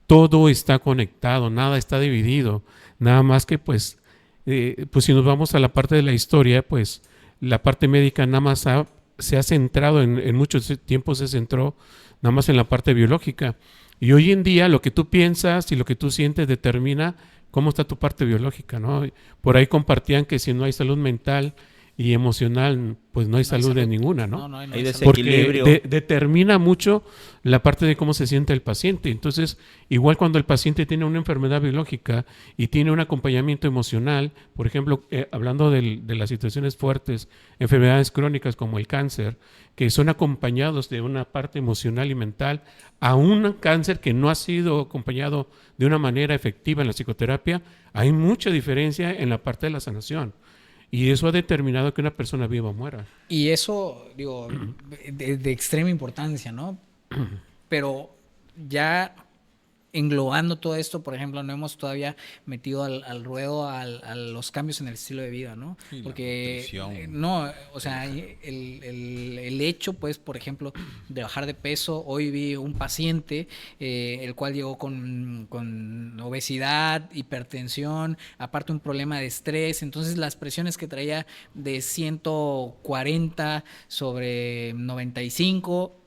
Todo está conectado, nada está dividido. Nada más que, pues si nos vamos a la parte de la historia, pues la parte médica nada más se ha centrado, en mucho tiempo se centró nada más en la parte biológica. Y hoy en día lo que tú piensas y lo que tú sientes determina cómo está tu parte biológica, ¿no? Por ahí compartían que si no hay salud mental y emocional, pues no hay salud de ninguna, ¿no?
No hay
Hay
salud.
desequilibrio.
Porque determina mucho la parte de cómo se siente el paciente. Entonces, igual cuando el paciente tiene una enfermedad biológica y tiene un acompañamiento emocional, por ejemplo, hablando de las situaciones fuertes, enfermedades crónicas como el cáncer, que son acompañados de una parte emocional y mental, a un cáncer que no ha sido acompañado de una manera efectiva en la psicoterapia, hay mucha diferencia en la parte de la sanación. Y eso ha determinado que una persona viva o muera.
Y eso, digo, de extrema importancia, ¿no? Pero ya englobando todo esto, por ejemplo, no hemos todavía metido al ruedo a los cambios en el estilo de vida, ¿no?
Sí, la
Porque
nutrición.
no, o sea, el hecho, pues, por ejemplo, de bajar de peso. Hoy vi un paciente, el cual llegó con obesidad, hipertensión, aparte un problema de estrés. Entonces las presiones que traía de 140 sobre 95.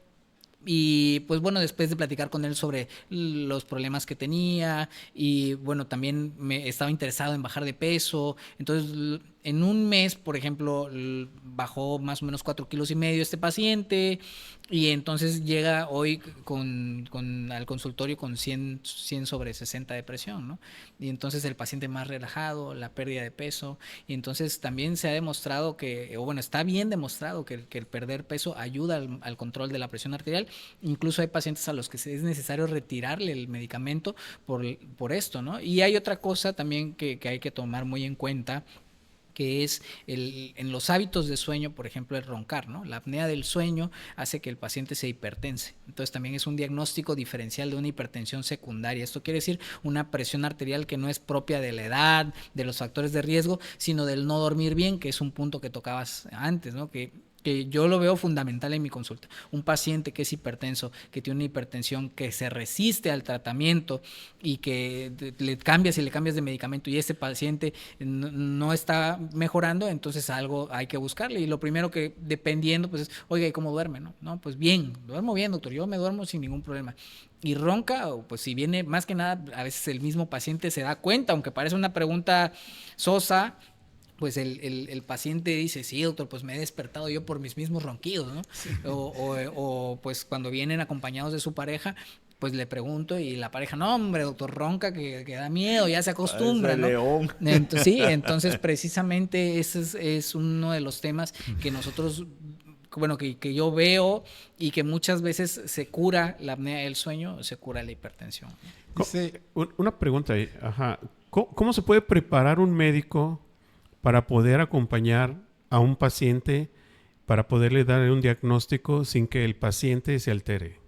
Y pues bueno, después de platicar con él sobre los problemas que tenía y bueno, también me estaba interesado en bajar de peso. Entonces, en un mes, por ejemplo, bajó más o menos 4,5 kilos este paciente, y entonces llega hoy al consultorio con 100 sobre 60 de presión, ¿no? Y entonces el paciente más relajado, la pérdida de peso. Y entonces también se ha demostrado que, o bueno, está bien demostrado que el perder peso ayuda al control de la presión arterial. Incluso hay pacientes a los que es necesario retirarle el medicamento por esto, ¿no? Y hay otra cosa también que hay que tomar muy en cuenta, que es en los hábitos de sueño, por ejemplo, el roncar, ¿no? La apnea del sueño hace que el paciente se hipertense. Entonces también es un diagnóstico diferencial de una hipertensión secundaria. Esto quiere decir una presión arterial que no es propia de la edad, de los factores de riesgo, sino del no dormir bien, que es un punto que tocabas antes, ¿no? Que yo lo veo fundamental en mi consulta. Un paciente que es hipertenso, que tiene una hipertensión, que se resiste al tratamiento y que le cambias de medicamento y este paciente no está mejorando, entonces algo hay que buscarle. Y lo primero que, dependiendo, pues es, oiga, ¿y cómo duerme? No, pues bien, duermo bien, doctor, yo me duermo sin ningún problema. Y ronca, o pues si viene, más que nada, a veces el mismo paciente se da cuenta, aunque parece una pregunta sosa, pues el paciente dice, sí, doctor, pues me he despertado yo por mis mismos ronquidos, ¿no? Sí. O pues cuando vienen acompañados de su pareja, pues le pregunto y la pareja, no, hombre, doctor, ronca, que da miedo, ya se acostumbra, ¿no?
León.
Entonces, sí, entonces precisamente ese es uno de los temas que nosotros, bueno, que yo veo, y que muchas veces se cura la apnea del sueño, se cura la hipertensión.
Dice,
Una pregunta ahí. Ajá. ¿Cómo se puede preparar un médico para poder acompañar a un paciente, para poderle dar un diagnóstico sin que el paciente se altere?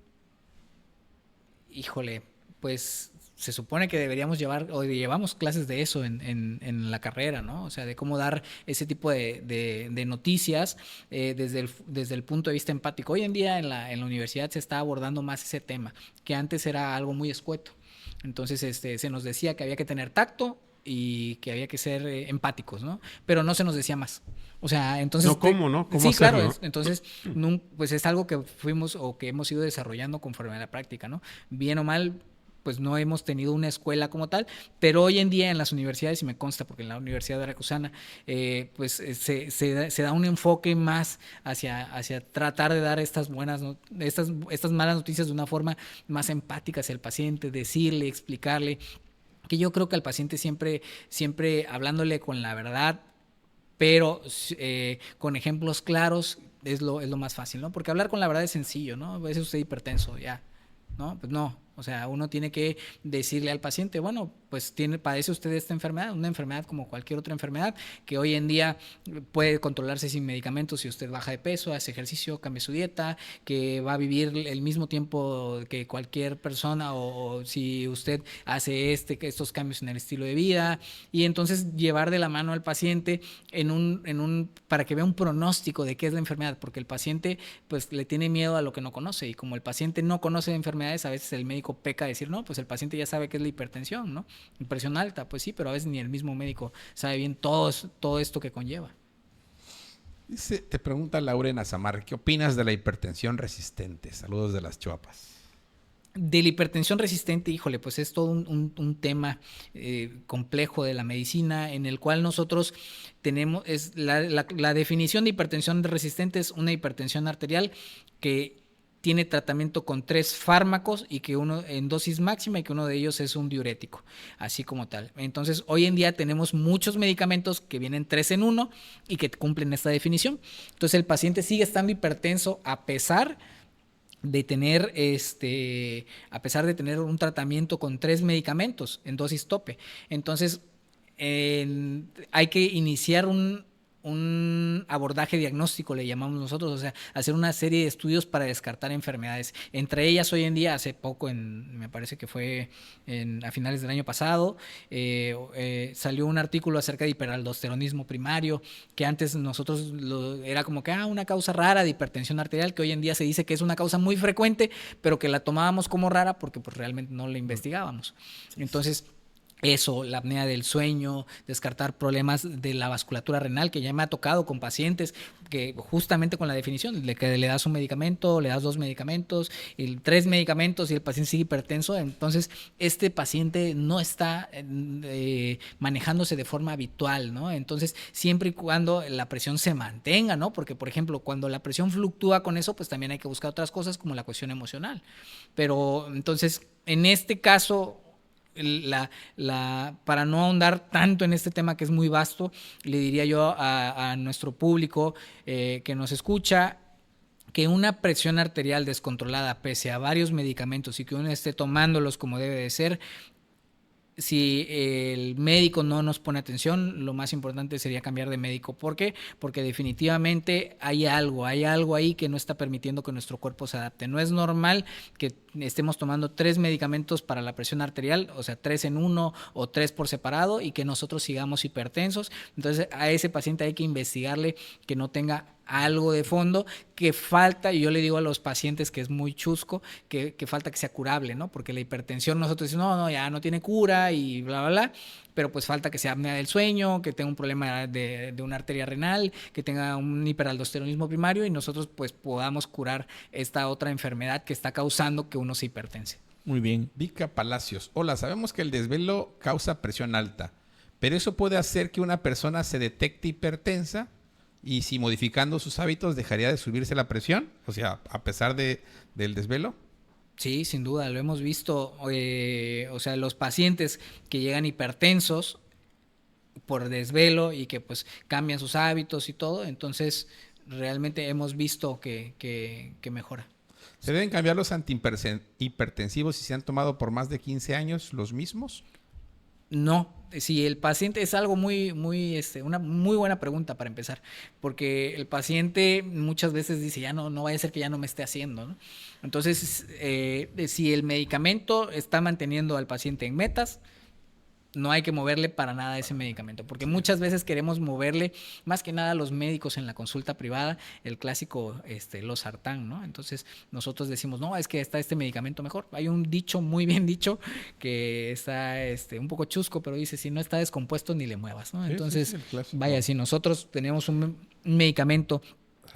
Híjole, pues se supone que deberíamos llevar, o llevamos clases de eso en la carrera, ¿no? O sea, de cómo dar ese tipo de noticias desde el punto de vista empático. Hoy en día en la universidad se está abordando más ese tema, que antes era algo muy escueto. Entonces se nos decía que había que tener tacto y que había que ser empáticos, ¿no? Pero no se nos decía más. O sea, entonces...
No, ¿cómo, no? ¿Cómo
sí,
hacerlo?
claro. Entonces, pues es algo que fuimos o que hemos ido desarrollando conforme a la práctica, ¿no? Bien o mal, pues no hemos tenido una escuela como tal, pero hoy en día en las universidades, y me consta porque en la Universidad Veracruzana, pues se da un enfoque más hacia tratar de dar estas malas noticias de una forma más empática hacia el paciente, decirle, explicarle, que yo creo que al paciente siempre hablándole con la verdad, pero con ejemplos claros es lo más fácil, ¿no? Porque hablar con la verdad es sencillo, ¿no? ¿Es usted hipertenso? Ya, ¿no? Pues no. O sea, uno tiene que decirle al paciente, bueno, pues padece usted esta enfermedad, una enfermedad como cualquier otra enfermedad, que hoy en día puede controlarse sin medicamentos si usted baja de peso, hace ejercicio, cambia su dieta, que va a vivir el mismo tiempo que cualquier persona, o si usted hace estos cambios en el estilo de vida, y entonces llevar de la mano al paciente para que vea un pronóstico de qué es la enfermedad, porque el paciente pues le tiene miedo a lo que no conoce, y como el paciente no conoce de enfermedades, a veces el médico peca de decir, no, pues el paciente ya sabe qué es la hipertensión, ¿no? Presión alta, pues sí, pero a veces ni el mismo médico sabe bien todo esto que conlleva.
Te pregunta Laura Azamar, ¿qué opinas de la hipertensión resistente? Saludos de las Chiapas. De la hipertensión resistente, híjole, pues es todo un tema complejo de la medicina, en el cual nosotros tenemos, la definición de hipertensión resistente es una hipertensión arterial que tiene tratamiento con 3 fármacos y que uno en dosis máxima, y que uno de ellos es un diurético, así como tal. Entonces, hoy en día tenemos muchos medicamentos que vienen 3 en 1 y que cumplen esta definición. Entonces, el paciente sigue estando hipertenso a pesar de tener un tratamiento con 3 medicamentos en dosis tope. Entonces, hay que iniciar un abordaje diagnóstico, le llamamos nosotros, o sea, hacer una serie de estudios para descartar enfermedades. Entre ellas, hoy en día, hace poco, me parece que fue a finales del año pasado, salió un artículo acerca de hiperaldosteronismo primario, que antes nosotros era como que una causa rara de hipertensión arterial, que hoy en día se dice que es una causa muy frecuente, pero que la tomábamos como rara porque pues realmente no la investigábamos. Entonces, eso, la apnea del sueño, descartar problemas de la vasculatura renal, que ya me ha tocado con pacientes que justamente con la definición, de que le das un medicamento, le das 2 medicamentos, 3 medicamentos y el paciente sigue hipertenso, entonces este paciente no está manejándose de forma habitual, ¿no? Entonces, siempre y cuando la presión se mantenga, ¿no? Porque, por ejemplo, cuando la presión fluctúa con eso, pues también hay que buscar otras cosas como la cuestión emocional. Pero, entonces, en este caso, para no ahondar tanto en este tema que es muy vasto, le diría yo a nuestro público que nos escucha, que una presión arterial descontrolada pese a varios medicamentos y que uno esté tomándolos como debe de ser, si el médico no nos pone atención, lo más importante sería cambiar de médico. ¿Por qué? Porque definitivamente hay algo ahí que no está permitiendo que nuestro cuerpo se adapte. No es normal que estemos tomando 3 medicamentos para la presión arterial, o sea, 3 en 1 o 3 por separado, y que nosotros sigamos hipertensos. Entonces, a ese paciente hay que investigarle que no tenga algo de fondo, que falta, y yo le digo a los pacientes que es muy chusco, que falta que sea curable, ¿no? Porque la hipertensión nosotros decimos, no, ya no tiene cura y bla, bla, bla, pero pues falta que sea apnea del sueño, que tenga un problema de una arteria renal, que tenga un hiperaldosteronismo primario, y nosotros pues podamos curar esta otra enfermedad que está causando que uno se hipertense.
Muy bien.
Vika Palacios. Hola, sabemos que el desvelo causa presión alta, pero eso puede hacer que una persona se detecte hipertensa. ¿Y si modificando sus hábitos dejaría de subirse la presión? O sea, a pesar del desvelo.
Sí, sin duda, lo hemos visto. O sea, los pacientes que llegan hipertensos por desvelo y que pues cambian sus hábitos y todo, entonces realmente hemos visto que mejora.
¿Se deben cambiar los antihipertensivos si se han tomado por más de 15 años los mismos?
No, si el paciente es algo una muy buena pregunta para empezar, porque el paciente muchas veces dice, ya no vaya a ser que ya no me esté haciendo, ¿no? Entonces, si el medicamento está manteniendo al paciente en metas, no hay que moverle para nada ese medicamento, porque muchas veces queremos moverle, más que nada a los médicos en la consulta privada, el clásico losartán, ¿no? Entonces nosotros decimos, no, es que está este medicamento mejor. Hay un dicho muy bien dicho que está un poco chusco, pero dice, si no está descompuesto ni le muevas, ¿no? Entonces, vaya, si nosotros tenemos un medicamento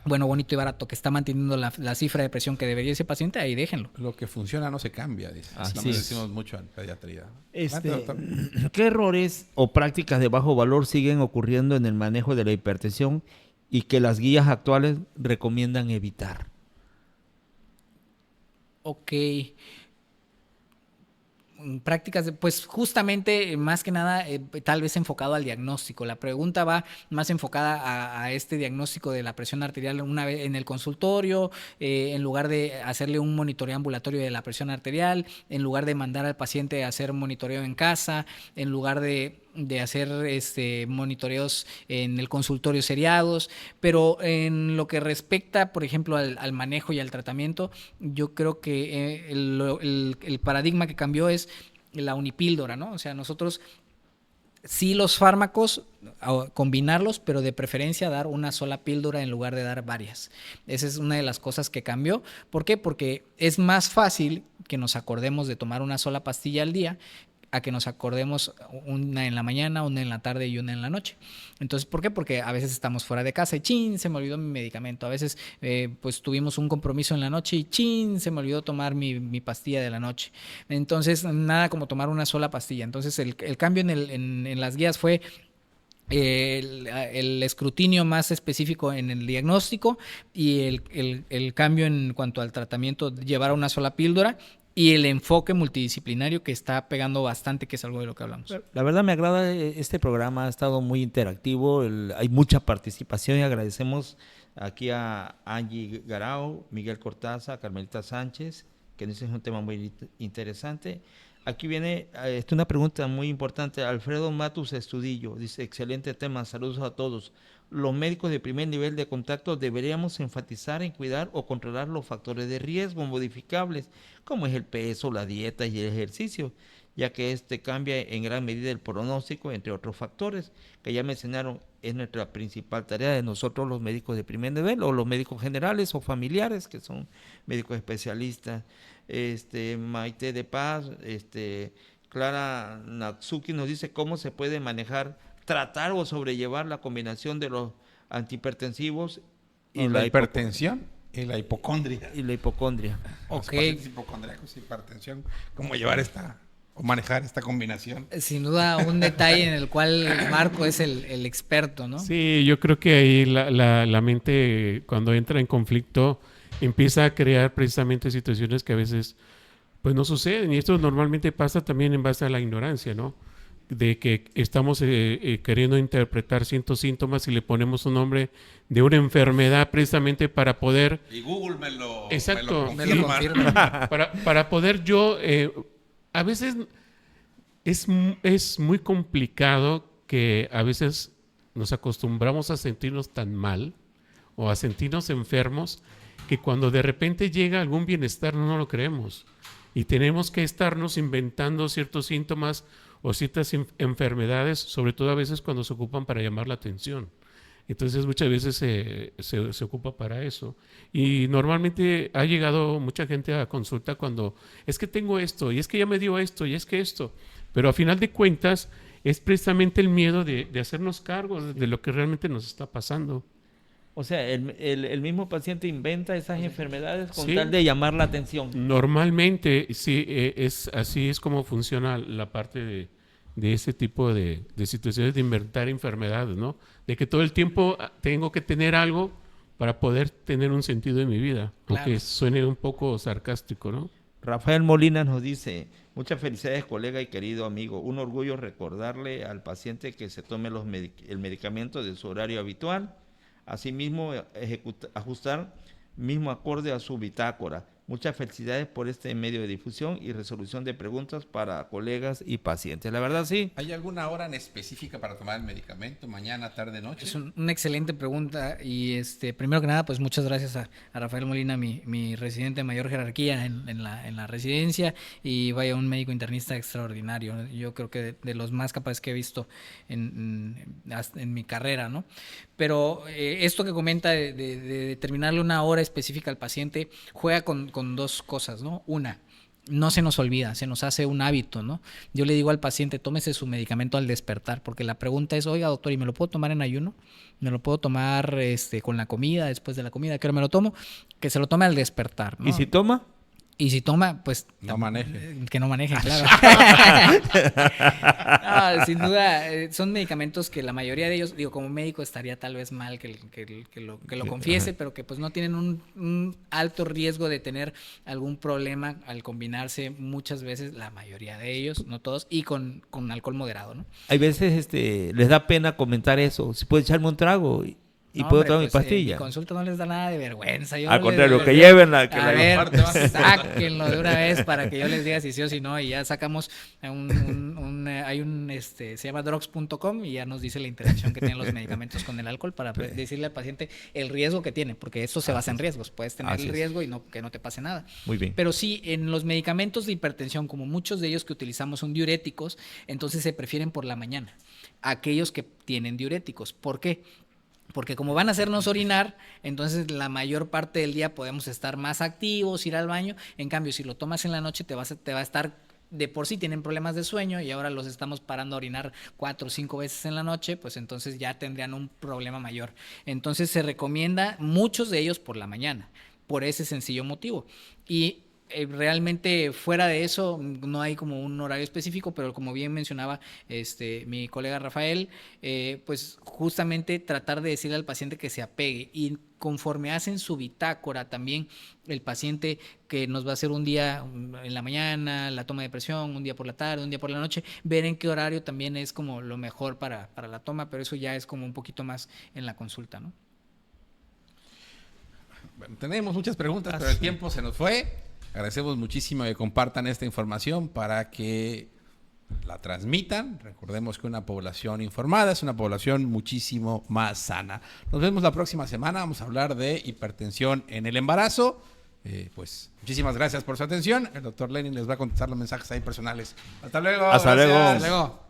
bueno, bonito y barato, que está manteniendo la cifra de presión que debería ese paciente, ahí déjenlo.
Lo que funciona no se cambia, dice.
Así es.
Decimos mucho en pediatría.
¿Qué errores o prácticas de bajo valor siguen ocurriendo en el manejo de la hipertensión y que las guías actuales recomiendan evitar?
Ok. prácticas, pues justamente más que nada tal vez enfocado al diagnóstico. La pregunta va más enfocada a este diagnóstico de la presión arterial una vez en el consultorio, en lugar de hacerle un monitoreo ambulatorio de la presión arterial, en lugar de mandar al paciente a hacer monitoreo en casa, en lugar de hacer monitoreos en el consultorio seriados, pero en lo que respecta, por ejemplo, al manejo y al tratamiento, yo creo que el paradigma que cambió es la unipíldora, ¿no? O sea, nosotros sí los fármacos, combinarlos, pero de preferencia dar una sola píldora en lugar de dar varias. Esa es una de las cosas que cambió. ¿Por qué? Porque es más fácil que nos acordemos de tomar una sola pastilla al día a que nos acordemos una en la mañana, una en la tarde y una en la noche. Entonces, ¿por qué? Porque a veces estamos fuera de casa y ¡chin! Se me olvidó mi medicamento. A veces pues tuvimos un compromiso en la noche y ¡chin! Se me olvidó tomar mi pastilla de la noche. Entonces, nada como tomar una sola pastilla. Entonces, el cambio en las guías fue el escrutinio más específico en el diagnóstico y el cambio en cuanto al tratamiento, llevar a una sola píldora, y el enfoque multidisciplinario que está pegando bastante, que es algo de lo que hablamos.
La verdad me agrada este programa, ha estado muy interactivo, hay mucha participación y agradecemos aquí a Angie Garao, Miguel Cortázar, Carmelita Sánchez, que nos es un tema muy interesante. Aquí viene una pregunta muy importante. Alfredo Matus Estudillo dice: excelente tema, saludos a todos. Los médicos de primer nivel de contacto deberíamos enfatizar en cuidar o controlar los factores de riesgo modificables, como es el peso, la dieta y el ejercicio, ya que este cambia en gran medida el pronóstico, entre otros factores que ya mencionaron. Es nuestra principal tarea de nosotros los médicos de primer nivel, o los médicos generales o familiares, que son médicos especialistas. Maite de Paz, Clara Natsuki nos dice cómo se puede manejar, tratar o sobrellevar la combinación de los antihipertensivos
y la hipertensión y la hipocondria.
Y la hipocondria.
Los pacientes hipocondríacos y hipertensión, cómo llevar o manejar esta combinación.
Sin duda, un detalle en el cual Marco es el experto, ¿no?
Sí, yo creo que ahí la mente, cuando entra en conflicto, empieza a crear precisamente situaciones que a veces pues no suceden, y esto normalmente pasa también en base a la ignorancia, ¿no? De que estamos queriendo interpretar ciertos síntomas y le ponemos un nombre de una enfermedad precisamente para poder...
Y Google me lo
confirma.
Para poder yo... a veces es muy complicado que a veces nos acostumbramos a sentirnos tan mal o a sentirnos enfermos que cuando de repente llega algún bienestar no lo creemos. Y tenemos que estarnos inventando ciertos síntomas o ciertas enfermedades, sobre todo a veces cuando se ocupan para llamar la atención. Entonces muchas veces se ocupa para eso. Y normalmente ha llegado mucha gente a consulta cuando es que tengo esto, y es que ya me dio esto, y es que esto. Pero a final de cuentas es precisamente el miedo de hacernos cargo de lo que realmente nos está pasando.
O sea, el mismo paciente inventa esas enfermedades con
Sí.
tal de llamar la atención.
Normalmente, sí, así es como funciona la parte de ese tipo de situaciones de inventar enfermedades, ¿no? De que todo el tiempo tengo que tener algo para poder tener un sentido en mi vida,
Claro.
aunque suene un poco sarcástico, ¿no?
Rafael Molina nos dice: muchas felicidades, colega y querido amigo. Un orgullo recordarle al paciente que se tome el medicamento de su horario habitual. Asimismo, ajustar mismo acorde a su bitácora. Muchas felicidades por este medio de difusión y resolución de preguntas para colegas y pacientes. La verdad, sí.
¿Hay alguna hora en específica para tomar el medicamento? ¿Mañana, tarde, noche?
Es una excelente pregunta y primero que nada, pues muchas gracias a Rafael Molina, mi residente de mayor jerarquía en la residencia, y vaya, un médico internista extraordinario. Yo creo que de los más capaces que he visto en mi carrera, ¿no? Pero esto que comenta de determinarle una hora específica al paciente juega con dos cosas, ¿no? Una, no se nos olvida, se nos hace un hábito, ¿no? Yo le digo al paciente, tómese su medicamento al despertar, porque la pregunta es: oiga, doctor, ¿y me lo puedo tomar en ayuno? ¿Me lo puedo tomar con la comida, después de la comida? ¿Qué hora me lo tomo? Que se lo tome al despertar, ¿no?
¿Y si toma?
Y si toma, pues...
No maneje.
Que no maneje, claro. No, sin duda, son medicamentos que la mayoría de ellos, digo, como médico estaría tal vez mal que lo confiese, pero que pues no tienen un alto riesgo de tener algún problema al combinarse muchas veces, la mayoría de ellos, no todos, y con alcohol moderado, ¿no?
Hay veces les da pena comentar eso. Si puede echarme un trago y
No,
puedo
hombre,
tomar mi
pues,
pastilla.
mi consulta no les da nada de vergüenza. Yo
Al
les-
contrario, que
les-
llévenla.
A ver, sáquenlo de una vez para que yo les diga si sí o si no. Y ya sacamos se llama drugs.com y ya nos dice la interacción que tienen los medicamentos con el alcohol para decirle al paciente el riesgo que tiene, porque esto se basa en riesgos. Puedes tener
Así
el
es.
riesgo y que no te pase nada.
Muy bien.
Pero sí, en los medicamentos de hipertensión, como muchos de ellos que utilizamos son diuréticos, entonces se prefieren por la mañana. Aquellos que tienen diuréticos. ¿Por qué? Porque como van a hacernos orinar, entonces la mayor parte del día podemos estar más activos, ir al baño. En cambio, si lo tomas en la noche, te va a estar, de por sí tienen problemas de sueño y ahora los estamos parando a orinar 4 o 5 veces en la noche, pues entonces ya tendrían un problema mayor. Entonces se recomienda muchos de ellos por la mañana, por ese sencillo motivo. Y realmente fuera de eso no hay como un horario específico, pero como bien mencionaba mi colega Rafael, pues justamente tratar de decirle al paciente que se apegue y conforme hacen su bitácora también el paciente que nos va a hacer un día en la mañana la toma de presión, un día por la tarde, un día por la noche, ver en qué horario también es como lo mejor para la toma, pero eso ya es como un poquito más en la consulta, ¿no?
Bueno, tenemos muchas preguntas, pero el tiempo se nos fue. Agradecemos muchísimo que compartan esta información para que la transmitan. Recordemos que una población informada es una población muchísimo más sana. Nos vemos la próxima semana. Vamos a hablar de hipertensión en el embarazo. Pues muchísimas gracias por su atención. El doctor Lenin les va a contestar los mensajes ahí personales. Hasta luego.
Hasta luego.
Hasta luego.